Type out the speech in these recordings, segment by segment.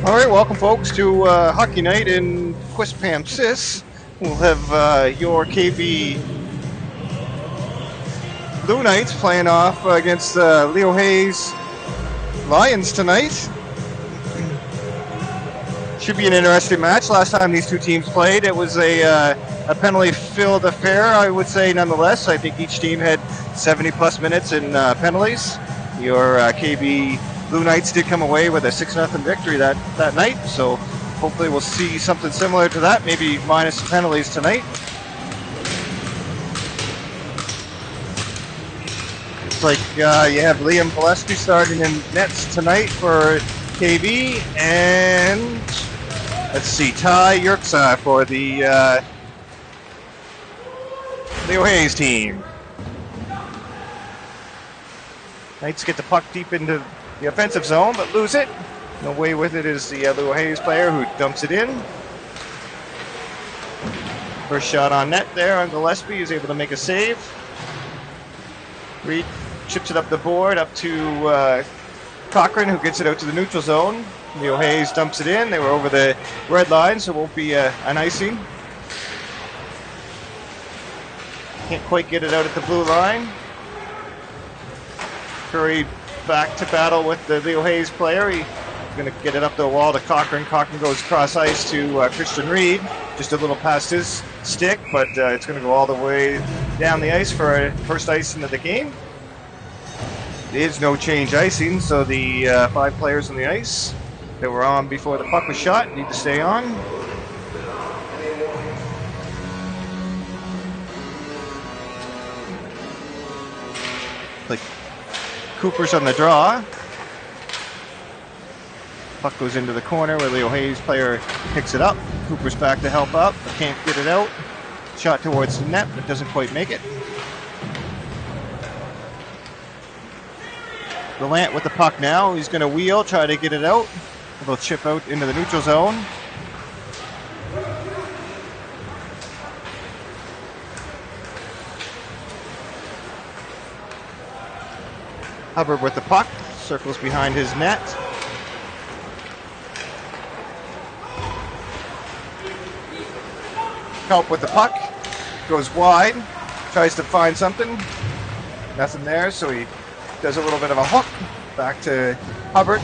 All right, welcome folks to Hockey Night in Quispamsis. We'll have your KV Blue Knights playing off against Leo Hayes Lions tonight. Should be an interesting match. Last time these two teams played, it was a penalty-filled affair, I would say, nonetheless. I think each team had 70-plus minutes in penalties. Your KV Blue Knights did come away with a 6-0 victory that night, so hopefully we'll see something similar to that, maybe minus some penalties tonight. Looks like you have Liam Gillespie starting in nets tonight for KV, and let's see, Ty Yerksa for the Leo Hayes team. Knights get the puck deep into the offensive zone, but lose it. No way with it is the Leo Hayes player who dumps it in. First shot on net there on Gillespie is able to make a save. Reed chips it up the board up to Cochran, who gets it out to the neutral zone. Leo Hayes dumps it in. They were over the red line, so it won't be an icing. Can't quite get it out at the blue line. Curry back to battle with the Leo Hayes player. He's going to get it up the wall to Cochran. Cochran goes cross ice to Christian Reed, just a little past his stick, but it's going to go all the way down the ice for a first icing of the game. There is no change icing, so the 5 players on the ice that were on before the puck was shot need to stay on. Like Cooper's on the draw. Puck goes into the corner where Leo Hayes player picks it up. Cooper's back to help up, but can't get it out. Shot towards the net, but doesn't quite make it. Gallant with the puck now. He's going to wheel, try to get it out. A little chip out into the neutral zone. Hubbard with the puck, circles behind his net. Help with the puck, goes wide, tries to find something. Nothing there, so he does a little bit of a hook. Back to Hubbard.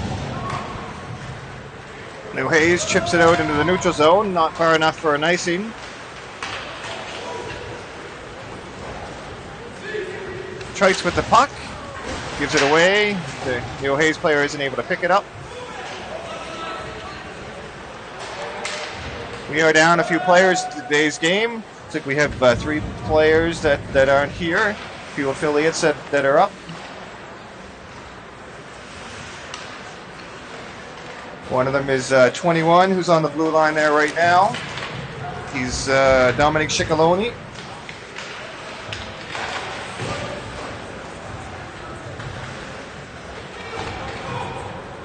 Leo Hayes chips it out into the neutral zone, not far enough for an icing. Trice with the puck. Gives it away. The Leo Hayes player isn't able to pick it up. We are down a few players to today's game. Looks like we have 3 players that aren't here. A few affiliates that are up. One of them is 21, who's on the blue line there right now. He's Dominic Ciccoloni.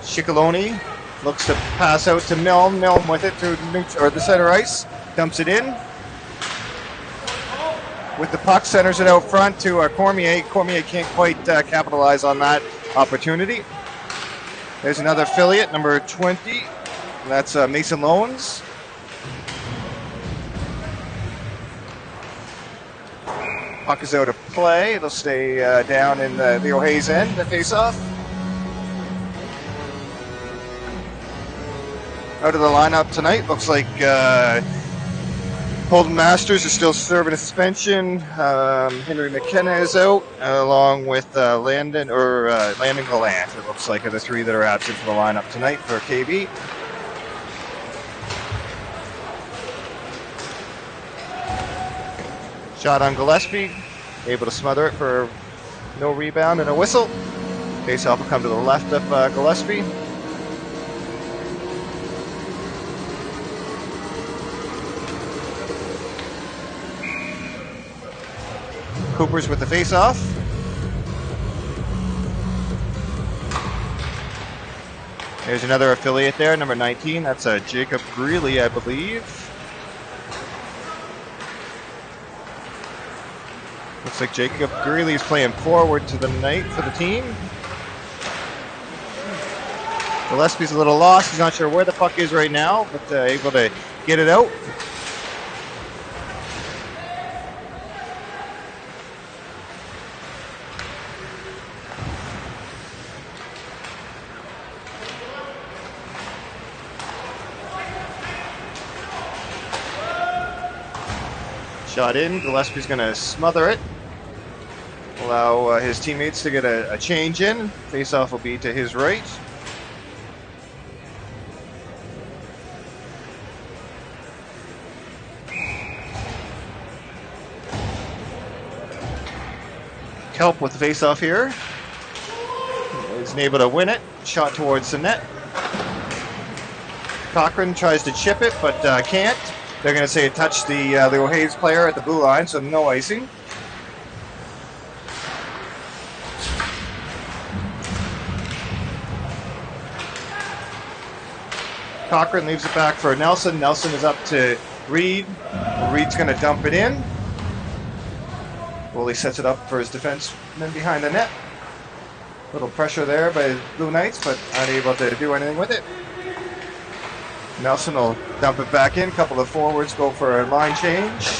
Ciccoloni looks to pass out to Milne. Milne with it to the center ice. Dumps it in. With the puck, centers it out front to Cormier. Cormier can't quite capitalize on that opportunity. There's another affiliate, number 20. That's Mason Loans. Puck is out of play. It'll stay down in the O'Hays end, the face-off. Out of the lineup tonight, looks like Holden Masters is still serving a suspension. Henry McKenna is out, along with Landon Gallant. It looks like are the three that are absent from the lineup tonight for KB. Shot on Gillespie, able to smother it for no rebound and a whistle. Faceoff will come to the left of Gillespie. Cooper's with the faceoff. There's another affiliate there, number 19. That's Jacob Greeley, I believe. Looks like Jacob Greeley is playing forward tonight for the team. Gillespie's a little lost. He's not sure where the puck is right now, but able to get it out. Shot in. Gillespie's going to smother it. Allow his teammates to get a change in. Face-off will be to his right. Kelp with the face-off here. Isn't able to win it. Shot towards the net. Cochran tries to chip it, but can't. They're going to say it touched the O'Hays player at the blue line, so no icing. Cochran leaves it back for Nelson. Nelson is up to Reed. Reed's going to dump it in. Goalie sets it up for his defenseman behind the net. Little pressure there by the Blue Knights, but unable to do anything with it. Nelson will dump it back in. A couple of forwards go for a line change.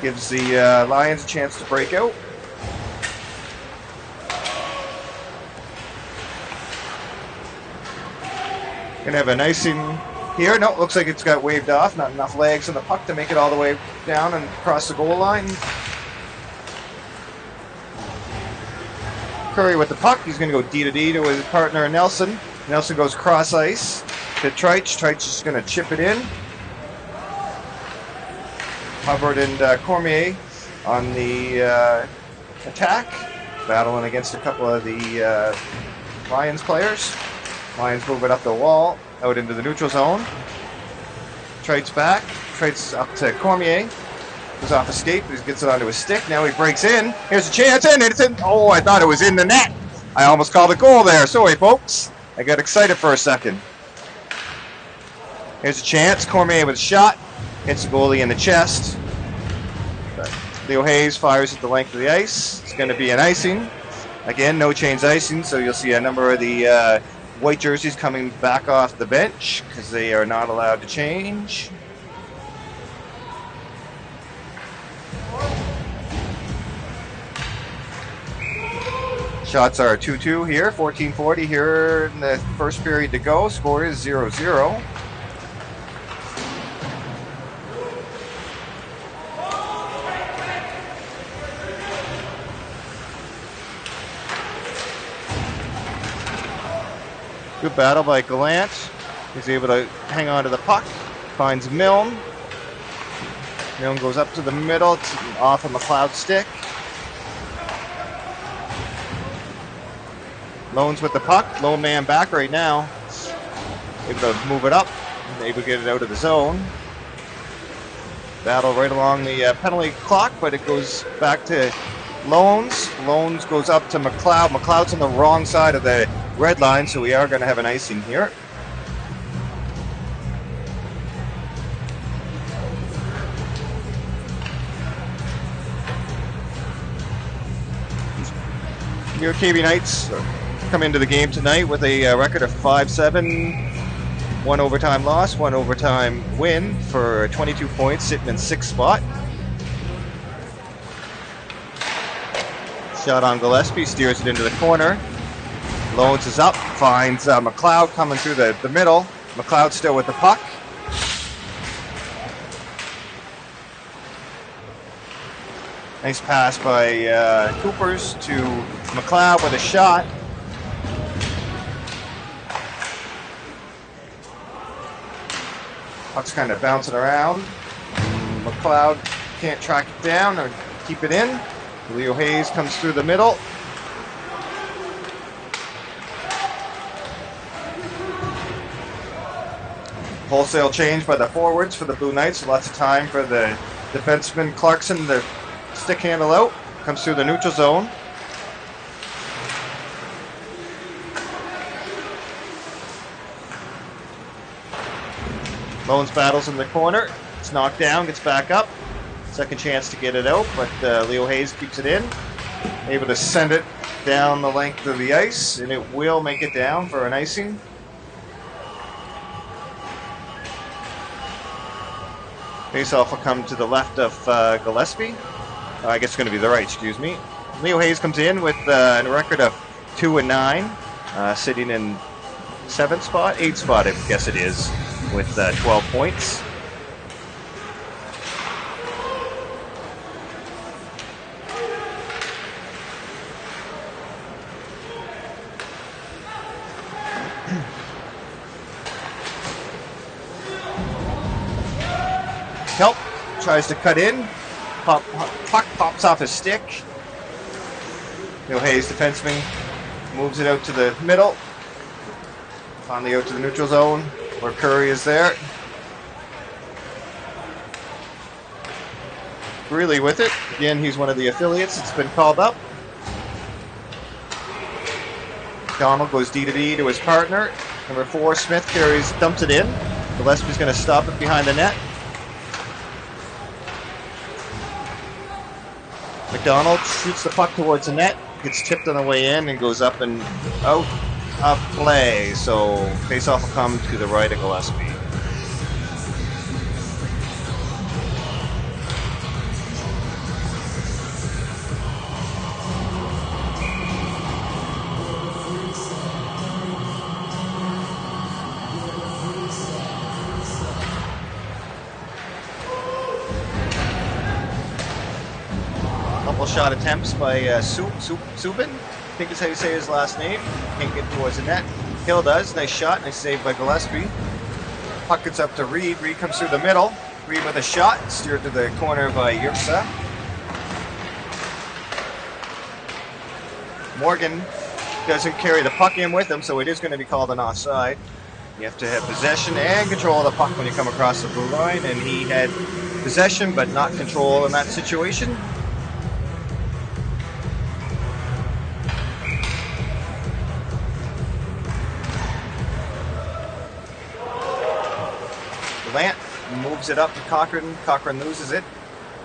Gives the Lions a chance to break out. Gonna have an icing here. No, looks like it's got waved off. Not enough legs on the puck to make it all the way down and across the goal line. Curry with the puck. He's gonna go D to D to his partner Nelson. Nelson goes cross ice to Treich. Treich is going to chip it in. Hubbard and Cormier on the attack, battling against a couple of the Lions players. Lions move it up the wall, out into the neutral zone. Treich back. Treich up to Cormier. Goes off a skate, but he gets it onto his stick. Now he breaks in. Here's a chance, and it's in. Oh, I thought it was in the net. I almost called a goal there. Sorry, folks. I got excited for a second. Here's a chance. Cormier with a shot. Hits the goalie in the chest. Leo Hayes fires at the length of the ice. It's going to be an icing. Again, no chains icing, so you'll see a number of the white jerseys coming back off the bench because they are not allowed to change. Shots are 2-2 here, 14:40 here in the first period to go. Score is 0-0. Good battle by Gallant. He's able to hang on to the puck. Finds Milne. Milne goes up to the middle, off of McLeod's stick. Lone's with the puck. Lone man back right now. Able to move it up. Able to get it out of the zone. Battle right along the penalty clock, but it goes back to Lones. Lones goes up to McLeod. McLeod's on the wrong side of the red line, so we are going to have an icing here. Your KB Knights come into the game tonight with a record of 5-7, 1 overtime loss, 1 overtime win for 22 points, sitting in 6th spot. Shot on Gillespie, steers it into the corner. Loans is up, finds McLeod coming through the middle. McLeod still with the puck. Nice pass by Coopers to McLeod with a shot. Puck's kind of bouncing around. McLeod can't track it down or keep it in. Leo Hayes comes through the middle. Wholesale change by the forwards for the Blue Knights. Lots of time for the defenseman Clarkson to stick handle out. Comes through the neutral zone. Loans battles in the corner. It's knocked down, gets back up. Second chance to get it out, but Leo Hayes keeps it in. Able to send it down the length of the ice, and it will make it down for an icing. Faceoff will come to the left of Gillespie. I guess it's going to be the right, excuse me. Leo Hayes comes in with a record of 2-9, sitting in 7th spot, 8th spot, I guess it is, with 12 points. Help tries to cut in. Puck pops off his stick. Leo Hayes, defenseman, moves it out to the middle. Finally out to the neutral zone where Curry is there. Greeley with it. Again, he's one of the affiliates that's been called up. Donald goes D2D to his partner. Number 4, Smith dumps it in. Gillespie's going to stop it behind the net. McDonald shoots the puck towards the net, gets tipped on the way in, and goes up and out of play. So faceoff will come to the right of Gillespie. Shot attempts by Subin, I think is how you say his last name. Can't get towards the net. Hill does. Nice shot. Nice save by Gillespie. Puck gets up to Reed. Reed comes through the middle. Reed with a shot. Steered to the corner by Yursa. Morgan doesn't carry the puck in with him, so it is going to be called an offside. You have to have possession and control of the puck when you come across the blue line, and he had possession but not control in that situation. Lant moves it up to Cochran. Cochran loses it.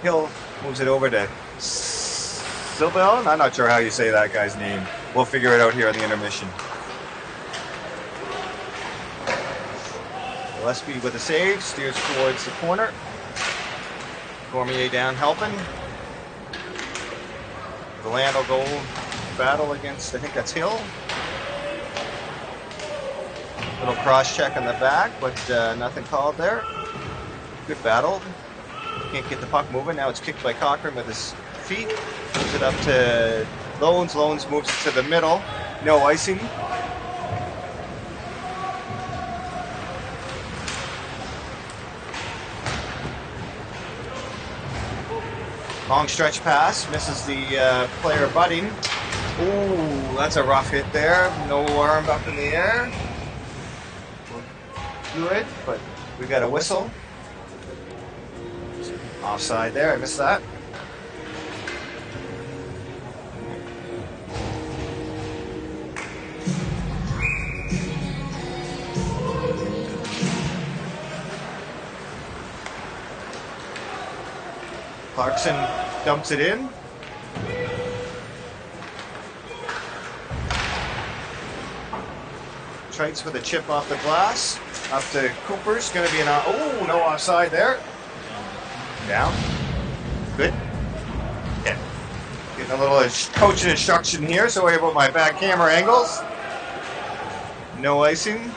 Hill moves it over to Silvell. I'm not sure how you say that guy's name. We'll figure it out here in the intermission. Gillespie with a save, steers towards the corner. Cormier down helping. Lant will go battle against, I think that's Hill. Little cross check on the back, but nothing called there. Good battle. Can't get the puck moving. Now it's kicked by Cochran with his feet. Moves it up to Loans. Loans moves it to the middle. No icing. Long stretch pass. Misses the player butting. Ooh, that's a rough hit there. No arm up in the air. Good, but we got a whistle. Offside there, I missed that. Clarkson dumps it in. Trites with a chip off the glass. Up to Cooper's. Going to be an... Oh, no offside there. Down. Good. Yeah. Getting a little coaching instruction here. Sorry about my back camera angles. No icing.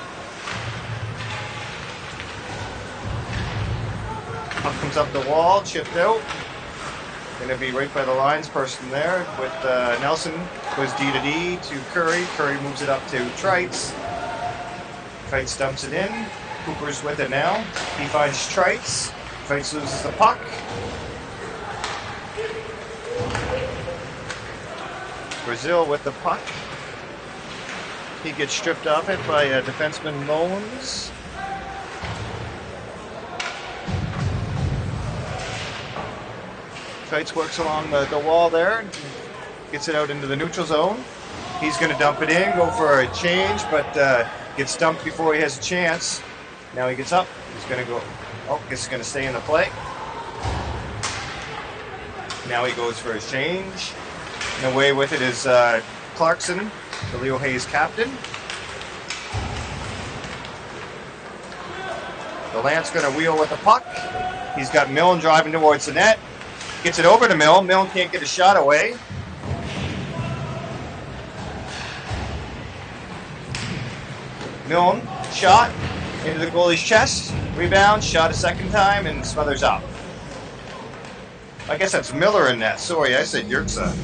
Puck comes up the wall. Chipped out. Going to be right by the lines person there with Nelson. Goes D to D to Curry. Curry moves it up to Trites. Trites dumps it in. Cooper's with it now. He finds Trites. Trites loses the puck. Brazil with the puck. He gets stripped off it by defenseman Mullins. Trites works along the wall there. Gets it out into the neutral zone. He's going to dump it in, go for a change, but gets dumped before he has a chance. Now he gets up. He's going to go. Oh, guess he's going to stay in the play. Now he goes for his change. And away with it is Clarkson, the Leo Hayes captain. The Lance going to wheel with the puck. He's got Milne driving towards the net. Gets it over to Milne. Milne can't get a shot away. Milne, shot into the goalie's chest. Rebound, shot a second time, and smothers up. I guess that's Miller in that. Sorry, I said Yerksa.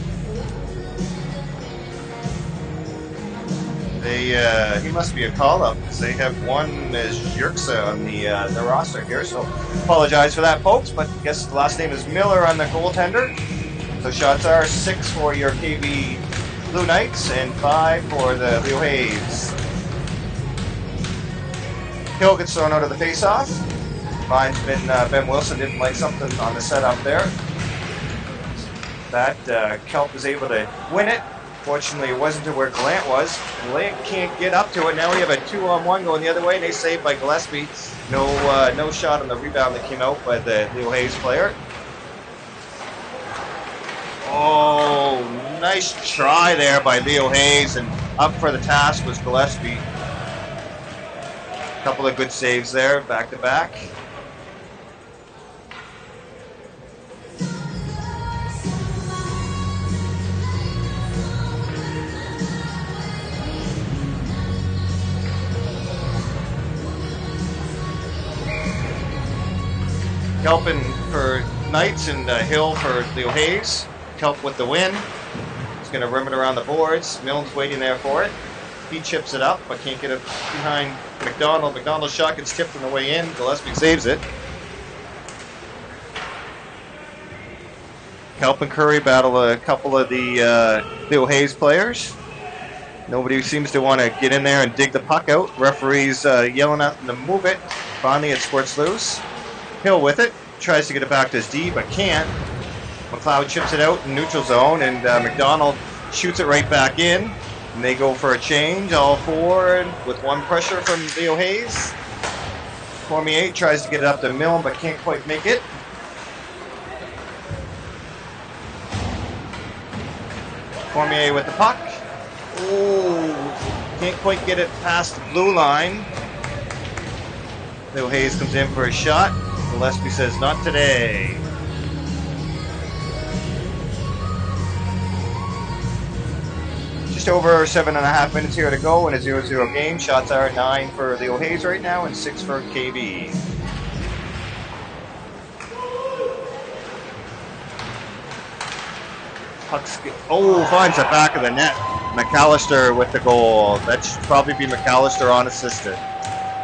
He must be a call-up because they have one as Yerksa on the roster here. So apologize for that, folks. But I guess the last name is Miller on the goaltender. So shots are 6 for your KV Blue Knights and 5 for the Leo Hayes. Hill gets thrown out of the face-off. Mine's been Ben Wilson didn't like something on the setup there. That Kelp was able to win it. Fortunately, it wasn't to where Gallant was. Gallant can't get up to it. Now we have a 2-on-1 going the other way, and they saved by Gillespie. No shot on the rebound that came out by the Leo Hayes player. Oh, nice try there by Leo Hayes, and up for the task was Gillespie. Couple of good saves there, back to back. Kelpin for Knights and Hill for Leo Hayes. Kelp with the win. He's going to rim it around the boards. Milne's waiting there for it. He chips it up, but can't get it behind McDonald. McDonald's shot gets tipped on the way in. Gillespie saves it. Kelp and Curry battle a couple of the Leo Hayes players. Nobody seems to want to get in there and dig the puck out. Referee's yelling at them to move it. Finally, it squirts loose. Hill with it. Tries to get it back to his D, but can't. McLeod chips it out in neutral zone, and McDonald shoots it right back in. And they go for a change, all four, with one pressure from Leo Hayes. Cormier tries to get it up to Milne, but can't quite make it. Cormier with the puck. Oh, can't quite get it past the blue line. Leo Hayes comes in for a shot. Gillespie says, not today. Just over 7.5 minutes here to go in a 0-0 game. Shots are 9 for Leo Hayes right now and 6 for KB. Puck's finds the back of the net. McAllister with the goal. That should probably be McAllister unassisted.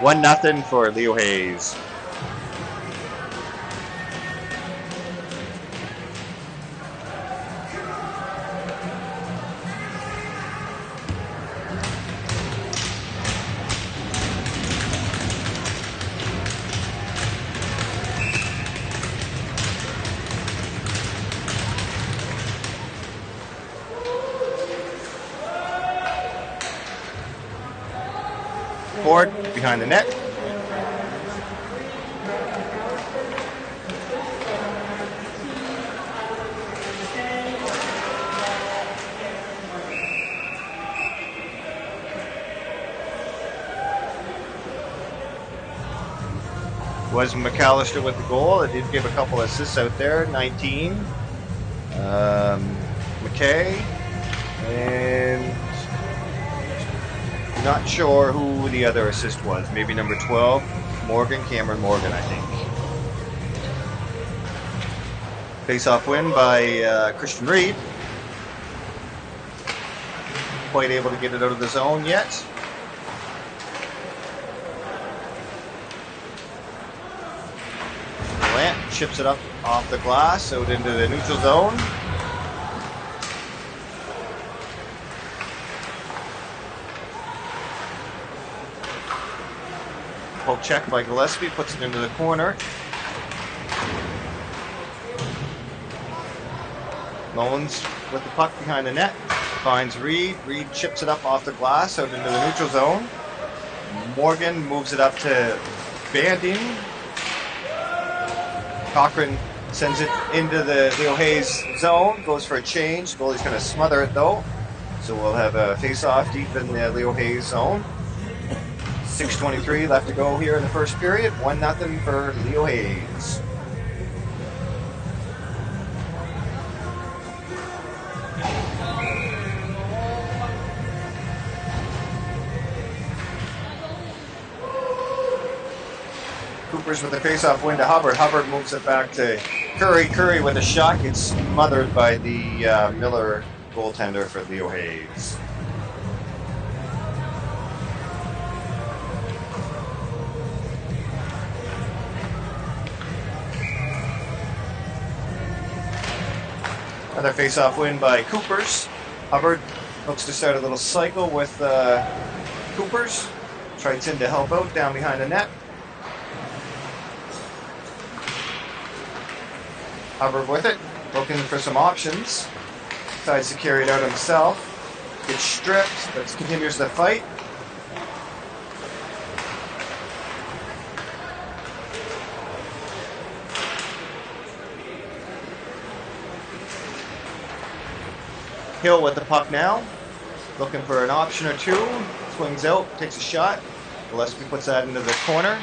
1-0 for Leo Hayes. Ford behind the net. was McAllister with the goal. It did give a couple assists out there. 19. McKay. And not sure who the other assist was. Maybe number 12. Cameron Morgan, I think. Face-off win by Christian Reed. Quite able to get it out of the zone yet. Lant chips it up off the glass, out into the neutral zone. Poke check by Gillespie, puts it into the corner. Mullins with the puck behind the net, finds Reed. Reed chips it up off the glass, out into the neutral zone. Morgan moves it up to Banding. Cochran sends it into the Leo Hayes zone, goes for a change. Goalie's going to smother it though. So we'll have a face-off deep in the Leo Hayes zone. 6:23 left to go here in the first period. 1-0 for Leo Hayes. Cooper's with the face-off win to Hubbard. Hubbard moves it back to Curry. Curry with a shot gets smothered by the Miller goaltender for Leo Hayes. Another face-off win by Coopers. Hubbard looks to start a little cycle with Coopers. Trites in to help out down behind the net. Hubbard with it, looking for some options. Decides to carry it out himself. Gets stripped, but continues the fight. Hill with the puck now. Looking for an option or two. Swings out, takes a shot. Gillespie puts that into the corner.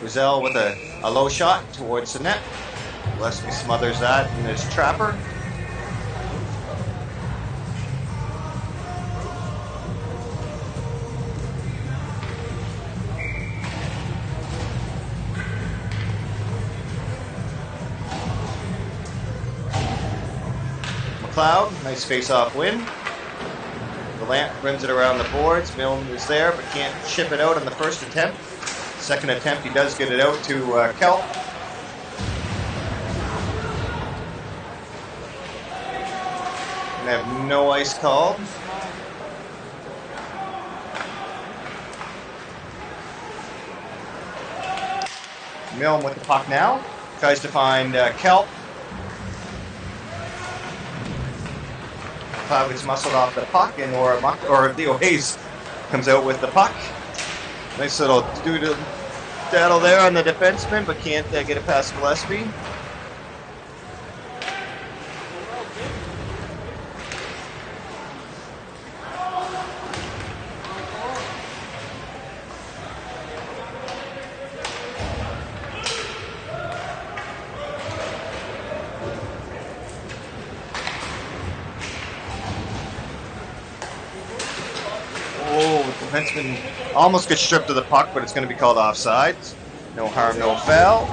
Rizal with a low shot towards the net. Gillespie smothers that in his trapper. McLeod, nice face-off win. Gallant rims it around the boards. Milne is there but can't chip it out on the first attempt. Second attempt, he does get it out to Kelp. And have no ice called. Milne with the puck now. Tries to find Kelp. Cloud gets muscled off the puck, and or Leo Hayes comes out with the puck. Nice little doodle daddle there on the defenseman, but can't get it past Gillespie. Defenseman almost gets stripped of the puck, but it's going to be called offside. No harm, no foul.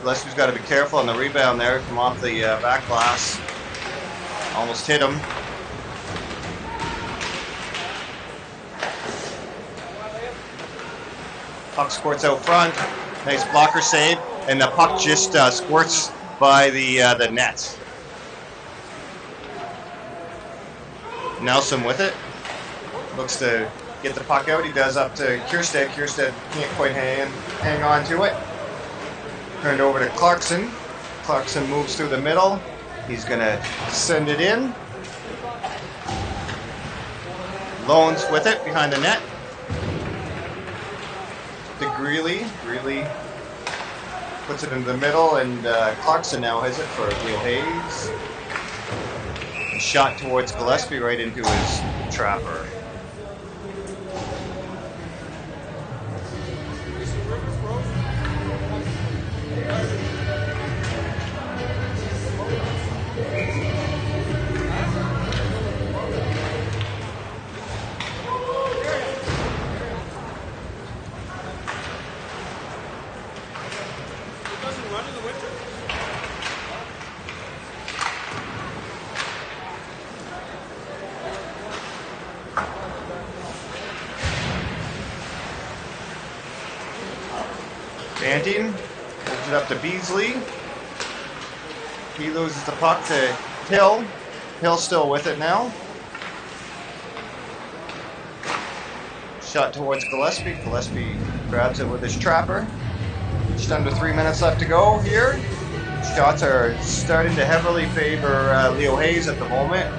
Gillespie's got to be careful on the rebound there. Come off the back glass. Almost hit him. Puck squirts out front. Nice blocker save, and the puck just squirts by the net. Nelson with it. Looks to get the puck out. He does up to Kierstead. Kierstead can't quite hang on to it. Turned over to Clarkson. Clarkson moves through the middle. He's going to send it in. Loans with it behind the net. To Greeley. Greeley puts it into the middle, and Clarkson now has it for Leo Hayes. Shot towards Gillespie right into his trapper. Banting moves it up to Beasley. He loses the puck to Hill. Hill's still with it now. Shot towards Gillespie. Gillespie grabs it with his trapper. Just under 3 minutes left to go here. Shots are starting to heavily favor Leo Hayes at the moment.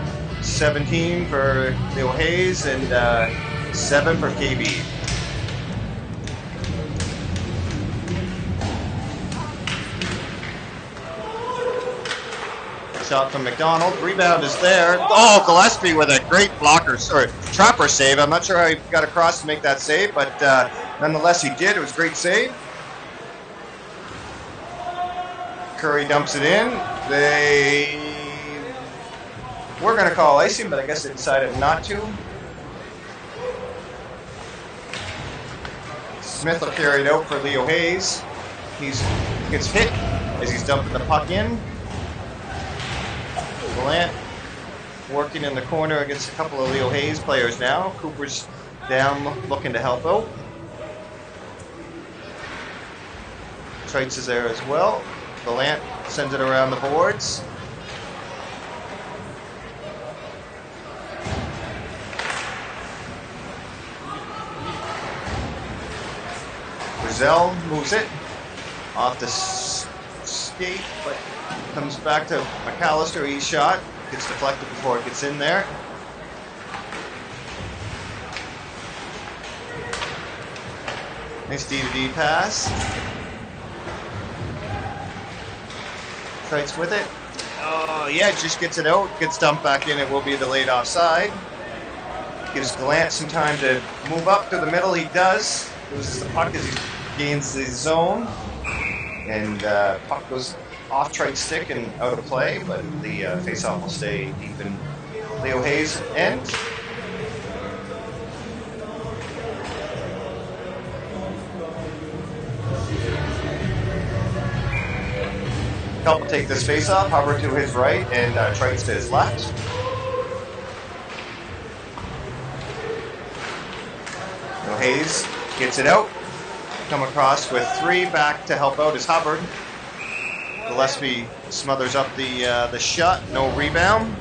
17 for Leo Hayes and 7 for KB. Shot from McDonald. Rebound is there. Oh, Gillespie with a great blocker, or trapper save. I'm not sure how he got across to make that save, but nonetheless he did. It was a great save. Curry dumps it in. They were going to call icing, but I guess they decided not to. Smith will carry it out for Leo Hayes. He gets hit as he's dumping the puck in. Gallant working in the corner against a couple of Leo Hayes players now. Cooper's down looking to help out. Trites is there as well. Gallant sends it around the boards. Brazell moves it off the skate, but comes back to McAllister. He's shot. Gets deflected before it gets in there. Nice D-to-D pass. Trites with it. Oh, yeah, just gets it out. Gets dumped back in. It will be delayed offside. Gives Gallant some time to move up to the middle. He does. Loses the puck as he gains the zone. And puck goes off Trite's stick and out of play, but the face-off will stay deep in Leo Hayes' end. Help will take this face-off, Hubbard to his right, and Trites to his left. Leo Hayes gets it out. Come across with 3, back to help out is Hubbard. Gillespie smothers up the shot, no rebound.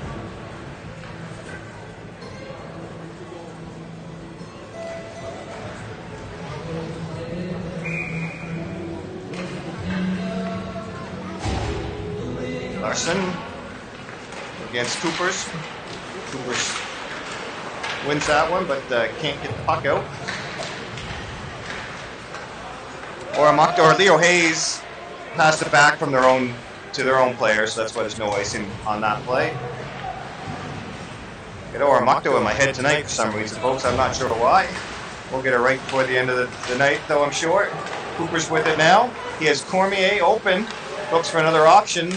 Larson against Coopers. Coopers wins that one, but can't get the puck out. Or Leo Hayes passed it back from their own to their own players, so that's why there's no icing on that play. Get Oramucto in my head tonight for some reason, folks. I'm not sure why. We'll get it right before the end of the night, though, I'm sure. Cooper's with it now. He has Cormier open. Looks for another option.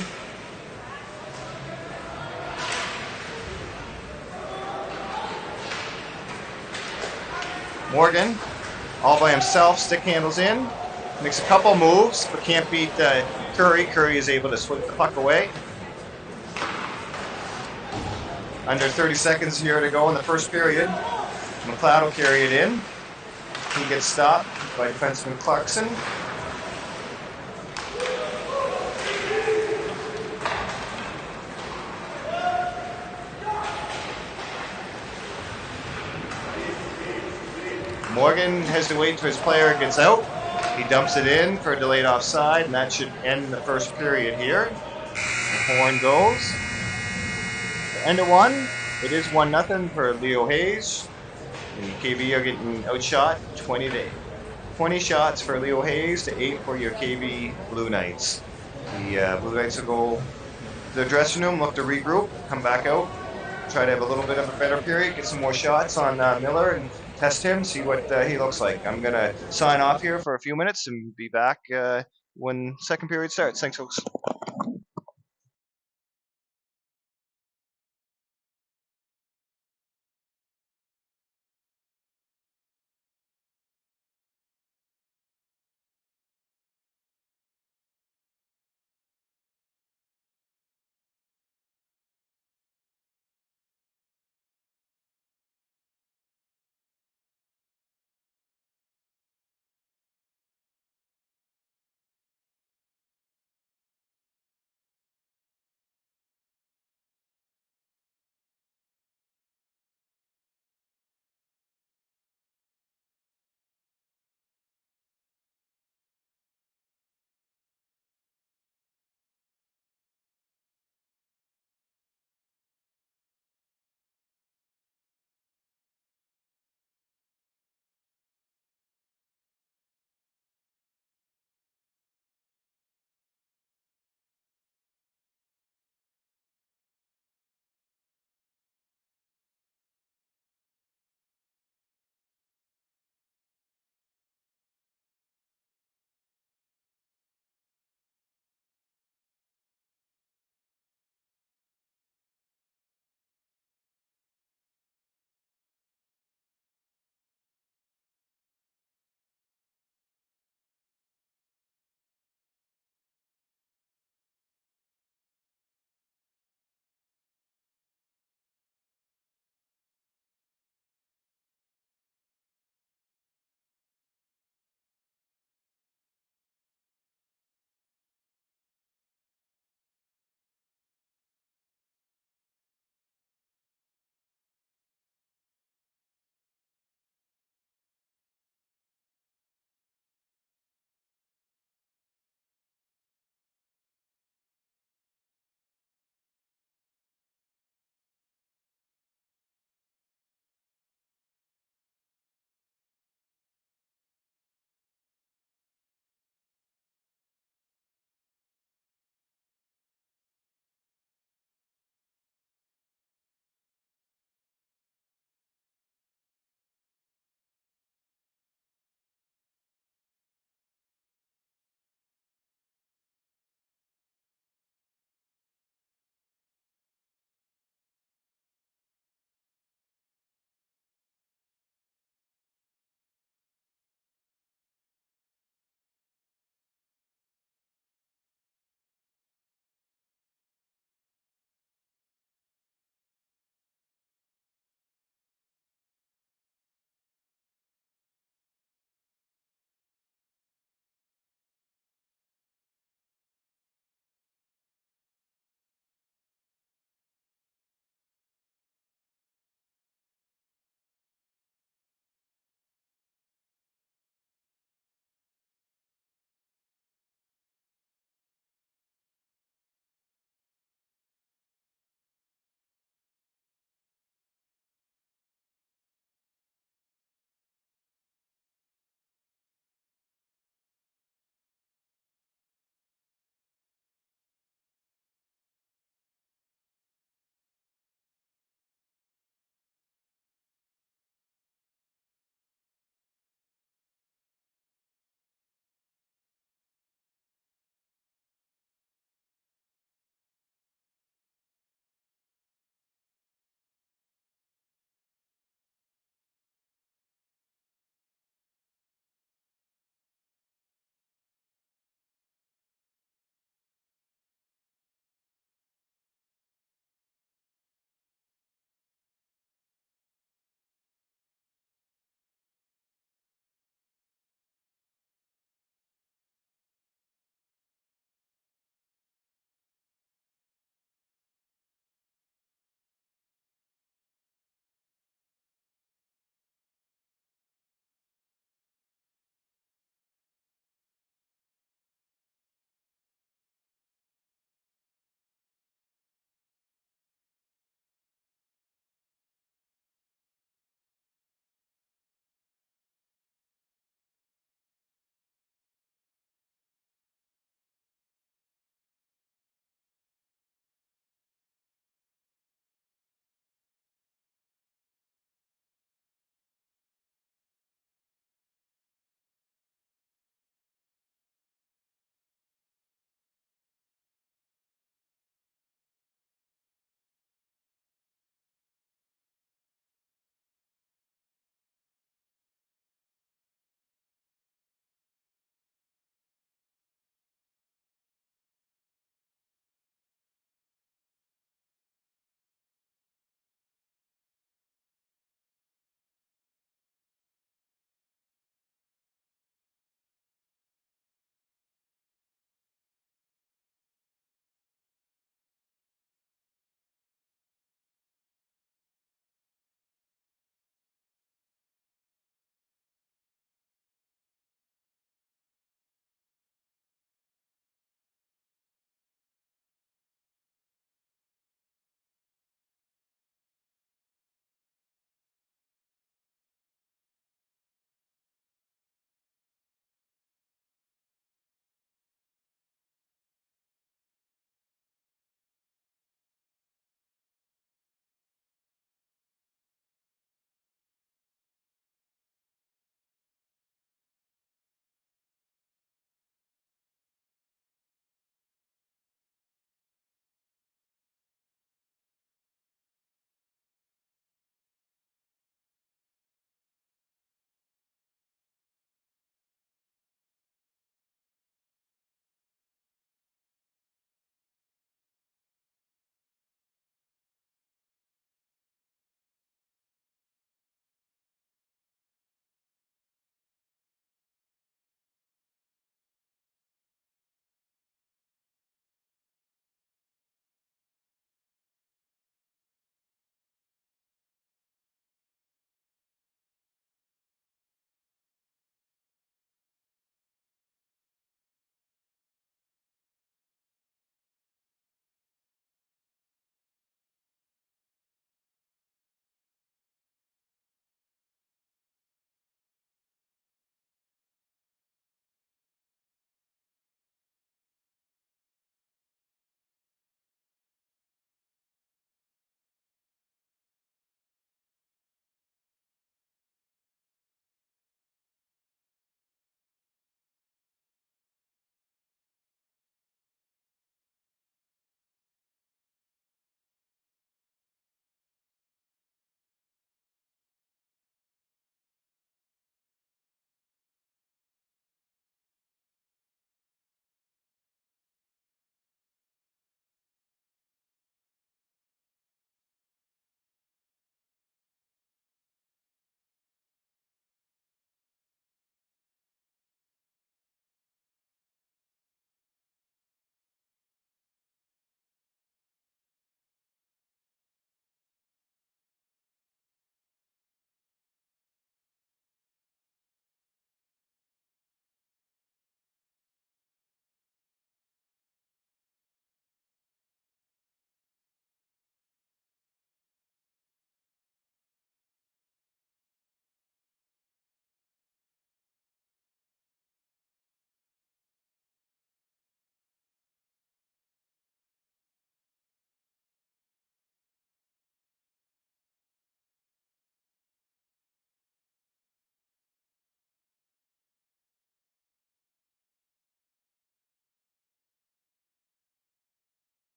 Morgan, all by himself, stick handles in. Makes a couple moves, but can't beat Curry. Curry is able to sweep the puck away. Under 30 seconds here to go in the first period. McLeod will carry it in. He gets stopped by defenseman Clarkson. Morgan has to wait until his player gets out. He dumps it in for a delayed offside, and that should end the first period here. The horn goes. End of one. It is 1-0 for Leo Hayes. The KV are getting outshot 20 shots for Leo Hayes to 8 for your KV Blue Knights. The Blue Knights will go to the dressing room, look to regroup, come back out, try to have a little bit of a better period, get some more shots on Miller and test him, see what he looks like. I'm going to sign off here for a few minutes and be back when second period starts. Thanks, folks.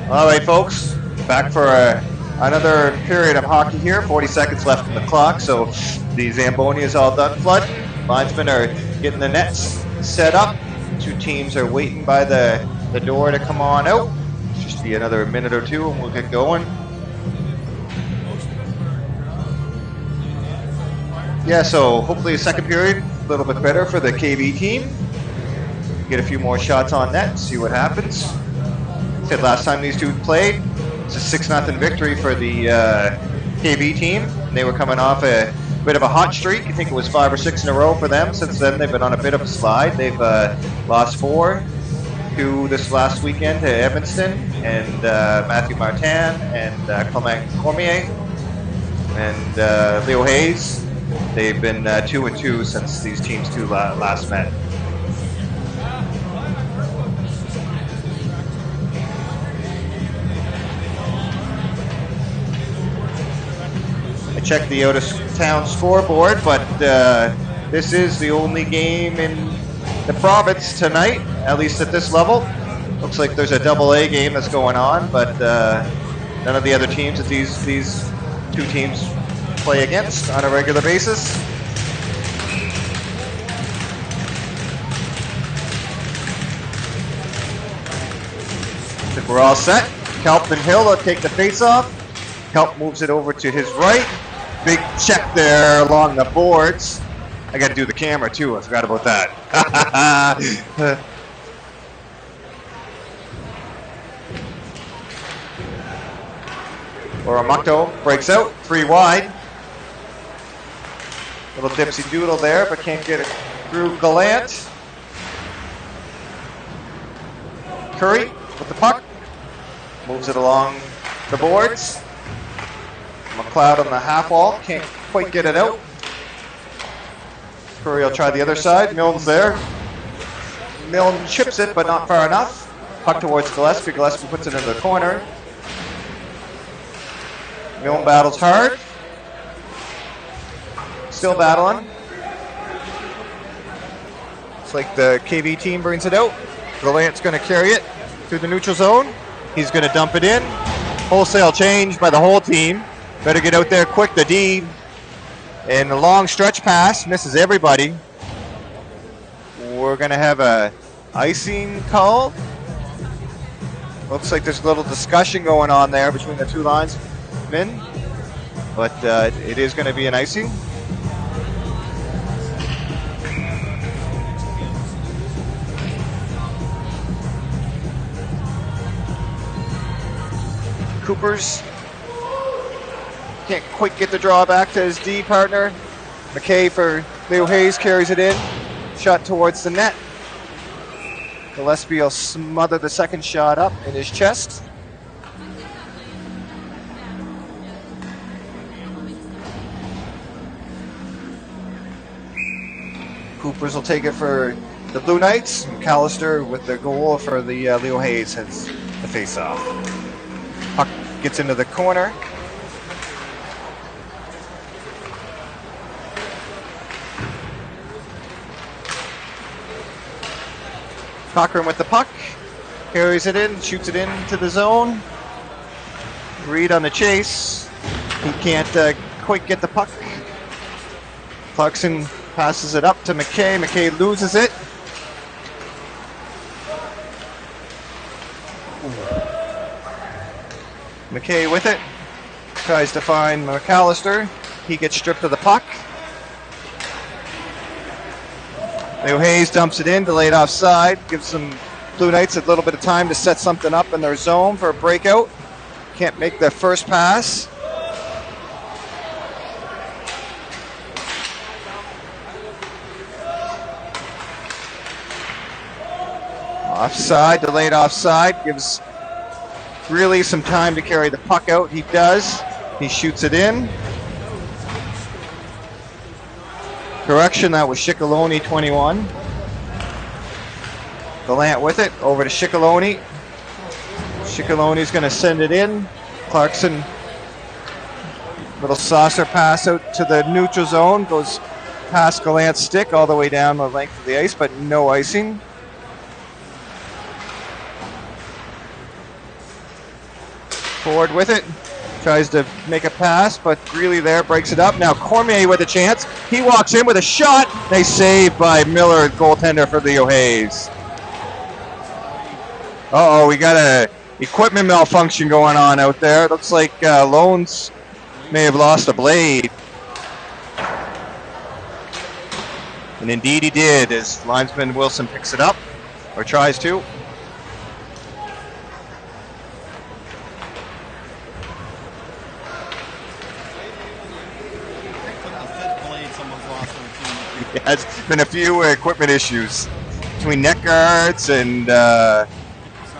All right, folks, back for another period of hockey here. 40 seconds left on the clock, so the Zamboni is all done. Flood, linesmen are getting the nets set up. Two teams are waiting by the door to come on out. Just be another minute or two and we'll get going. Yeah, so hopefully the second period, a little bit better for the KV team. Get a few more shots on net, see what happens. Said last time these two played, it's a 6-0 victory for the KV team. They were coming off a bit of a hot streak. I think it was 5 or 6 in a row for them. Since then, they've been on a bit of a slide. They've lost 4 to this last weekend to Evanston and Matthew Martin and Clement Cormier and Leo Hayes. They've been 2-2 since these teams two last met. I checked the out-of-town scoreboard, but this is the only game in the province tonight, at least at this level. Looks like there's a AA game that's going on, but none of the other teams that these two teams play against on a regular basis. I think we're all set. Kelp and Hill will take the face-off. Kelp moves it over to his right. Big check there along the boards. I got to do the camera too. I forgot about that. Oramucto breaks out, 3 wide. Little dipsy doodle there, but can't get it through Gallant. Curry with the puck. Moves it along the boards. McLeod on the half wall, can't quite get it out. Curry will try the other side, Milne's there. Milne chips it, but not far enough. Puck towards Gillespie, Gillespie puts it into the corner. Milne battles hard. Still battling. It's like the KV team brings it out. Gallant's going to carry it through the neutral zone. He's going to dump it in. Wholesale change by the whole team. Better get out there quick, the D. And the long stretch pass misses everybody. We're going to have a icing call. Looks like there's a little discussion going on there between the two linesmen. But it is going to be an icing. Coopers can't quite get the draw back to his D partner. McKay for Leo Hayes carries it in. Shot towards the net. Gillespie will smother the second shot up in his chest. Coopers will take it for the Blue Knights. McAllister with the goal for the Leo Hayes has the face-off. Puck gets into the corner. Cochran with the puck, carries it in, shoots it into the zone. Reed on the chase. He can't quite get the puck. Clarkson passes it up to McKay. McKay loses it. McKay with it. Tries to find McAllister. He gets stripped of the puck. Leo Hayes dumps it in, delayed offside, gives some Blue Knights a little bit of time to set something up in their zone for a breakout. Can't make the first pass. Offside, delayed offside, gives really some time to carry the puck out. He does. He shoots it in. Correction, that was Shikelloni 21. Gallant with it, over to Shikelloni. Shikelloni's going to send it in. Clarkson, little saucer pass out to the neutral zone, goes past Gallant's stick all the way down the length of the ice, but no icing. Forward with it. Tries to make a pass, but Greeley there breaks it up. Now Cormier with a chance. He walks in with a shot. They saved by Miller, goaltender for the O'Hays. Uh-oh, we got a equipment malfunction going on out there. Looks like Loans may have lost a blade. And indeed he did, as linesman Wilson picks it up, or tries to. Yeah, it's been a few equipment issues between neck guards and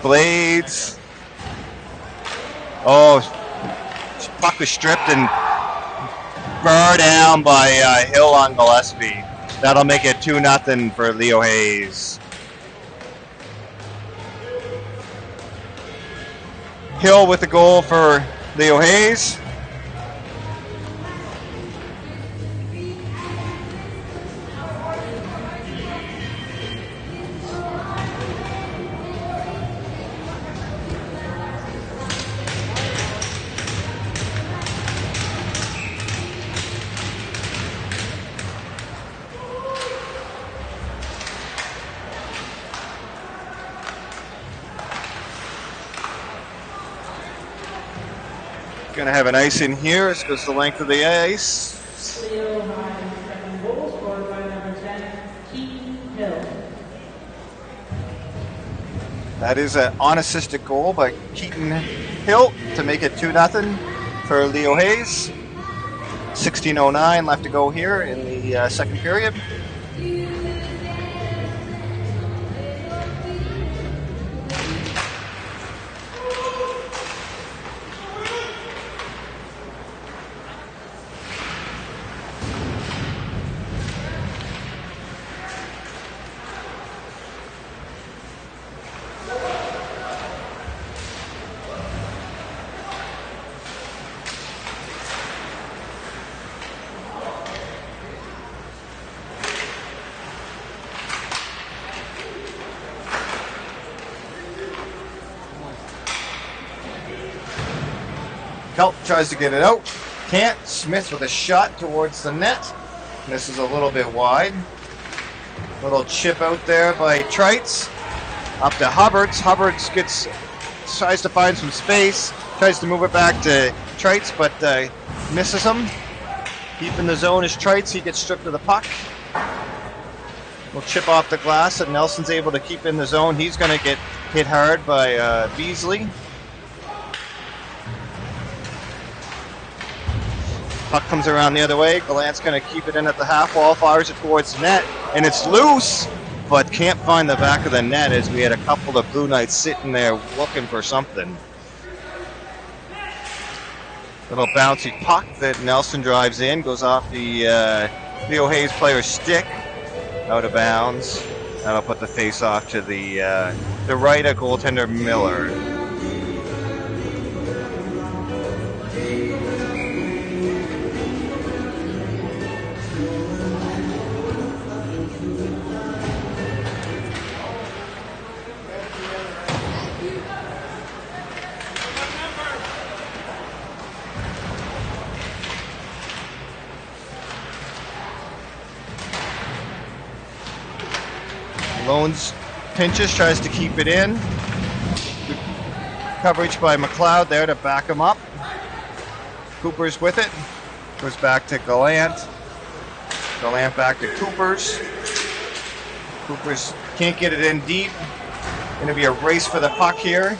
blades. Oh, puck was stripped and burned down by Hill on Gillespie. That'll make it 2-0 for the O'Hays. Hill with the goal for the O'Hays. Going to have an ice in here. This goes the length of the ice. That is an unassisted goal by Keaton Hill to make it 2-0 for Leo Hayes. 16:09 left to go here in the second period. Kelp tries to get it out. Can't. Smith with a shot towards the net. This is a little bit wide. Little chip out there by Trites. Up to Hubbards. Hubbards tries to find some space. Tries to move it back to Trites, but misses him. Deep in the zone is Trites. He gets stripped of the puck. Will chip off the glass, and Nelson's able to keep in the zone. He's going to get hit hard by Beasley. Puck comes around the other way. Gallant's going to keep it in at the half wall, fires it towards the net, and it's loose, but can't find the back of the net as we had a couple of Blue Knights sitting there looking for something. Little bouncy puck that Nelson drives in, goes off the Leo Hayes player's stick, out of bounds. That'll put the face off to the right of goaltender Miller. Loans pinches, tries to keep it in. Good coverage by McLeod there to back him up. Cooper's with it. Goes back to Gallant. Gallant back to Coopers. Coopers can't get it in deep. Going to be a race for the puck here.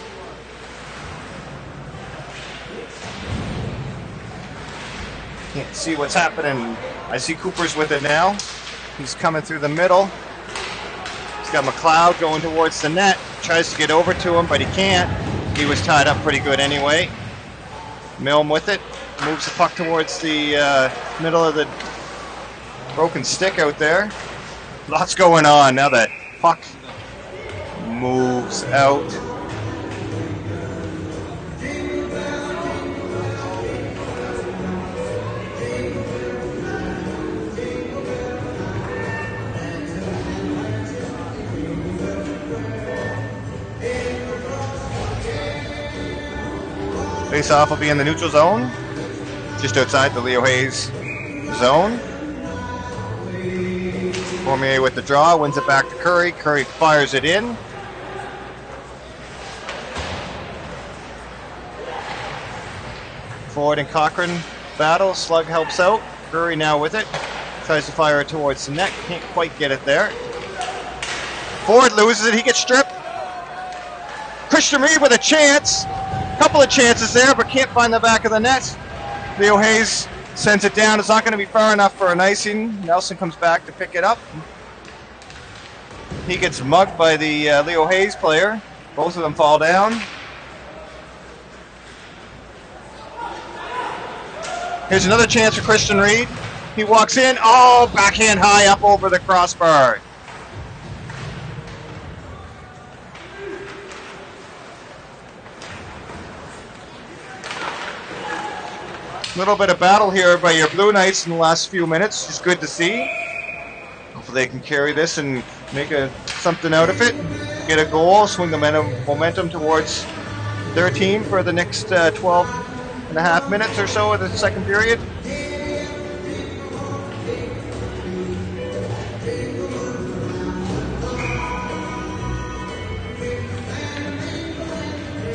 Can't see what's happening. I see Coopers with it now. He's coming through the middle. Got McLeod going towards the net, tries to get over to him, but he can't. He was tied up pretty good anyway. Milne with it, moves the puck towards the middle of the broken stick out there. Lots going on now that puck moves out. Face-off will be in the neutral zone, just outside the Leo Hayes zone. Cormier with the draw, wins it back to Curry. Curry fires it in. Ford and Cochran battle. Slug helps out. Curry now with it. Tries to fire it towards the net. Can't quite get it there. Ford loses it. He gets stripped. Christian Reed with a chance. Couple of chances there, but can't find the back of the net. Leo Hayes sends it down. It's not going to be far enough for an icing. Nelson comes back to pick it up. He gets mugged by the Leo Hayes player. Both of them fall down. Here's another chance for Christian Reed. He walks in. Oh, backhand high up over the crossbar. Little bit of battle here by your Blue Knights in the last few minutes. Just good to see. Hopefully they can carry this and make something out of it. Get a goal, swing the momentum towards their team for the next 12 and a half minutes or so of the second period.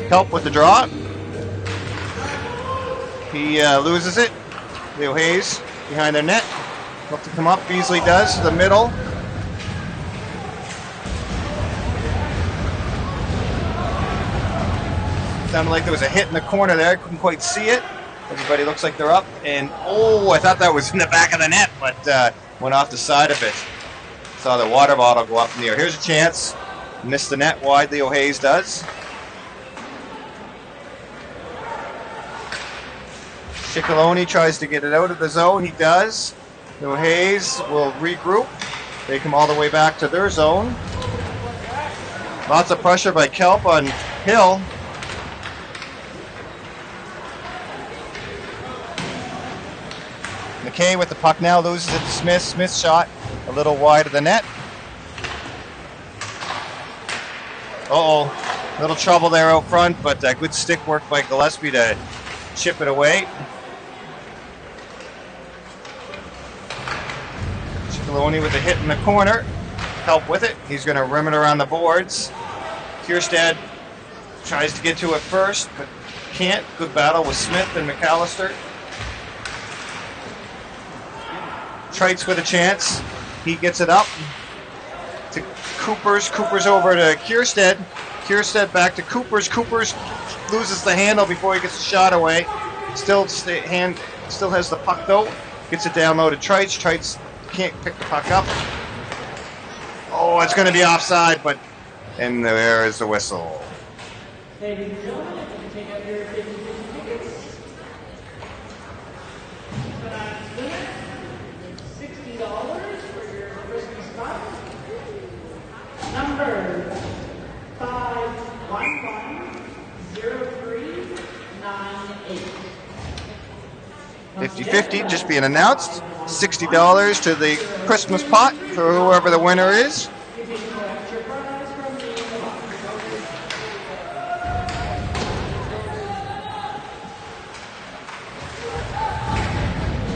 Help with the draw. He loses it. Leo Hayes behind their net. Look to come up. Beasley does to the middle. Sounded like there was a hit in the corner there. Couldn't quite see it. Everybody looks like they're up. And oh, I thought that was in the back of the net, but went off the side of it. Saw the water bottle go up in the air. Here's a chance. Missed the net wide. Leo Hayes does. Ciccolone tries to get it out of the zone. He does. Leo Hayes will regroup. They come all the way back to their zone. Lots of pressure by Kelp on Hill. McKay with the puck now loses it to Smith. Smith's shot a little wide of the net. Uh-oh. Little trouble there out front, but good stick work by Gillespie to chip it away. Ciccolone with a hit in the corner. Help with it. He's going to rim it around the boards. Kierstead tries to get to it first, but can't. Good battle with Smith and McAllister. Trites with a chance. He gets it up to Coopers. Coopers over to Kierstead. Kierstead back to Coopers. Coopers loses the handle before he gets the shot away. Still has the puck though. Gets it down low to Trites. Trites can't pick the puck up. Oh, it's going to be offside, and there is the whistle. Ladies and gentlemen, if you can take out your 50 tickets. Tonight's winner, $60 for your Christmas card. Number 5110398. 50-50 just being announced. $60 to the Christmas pot for whoever the winner is.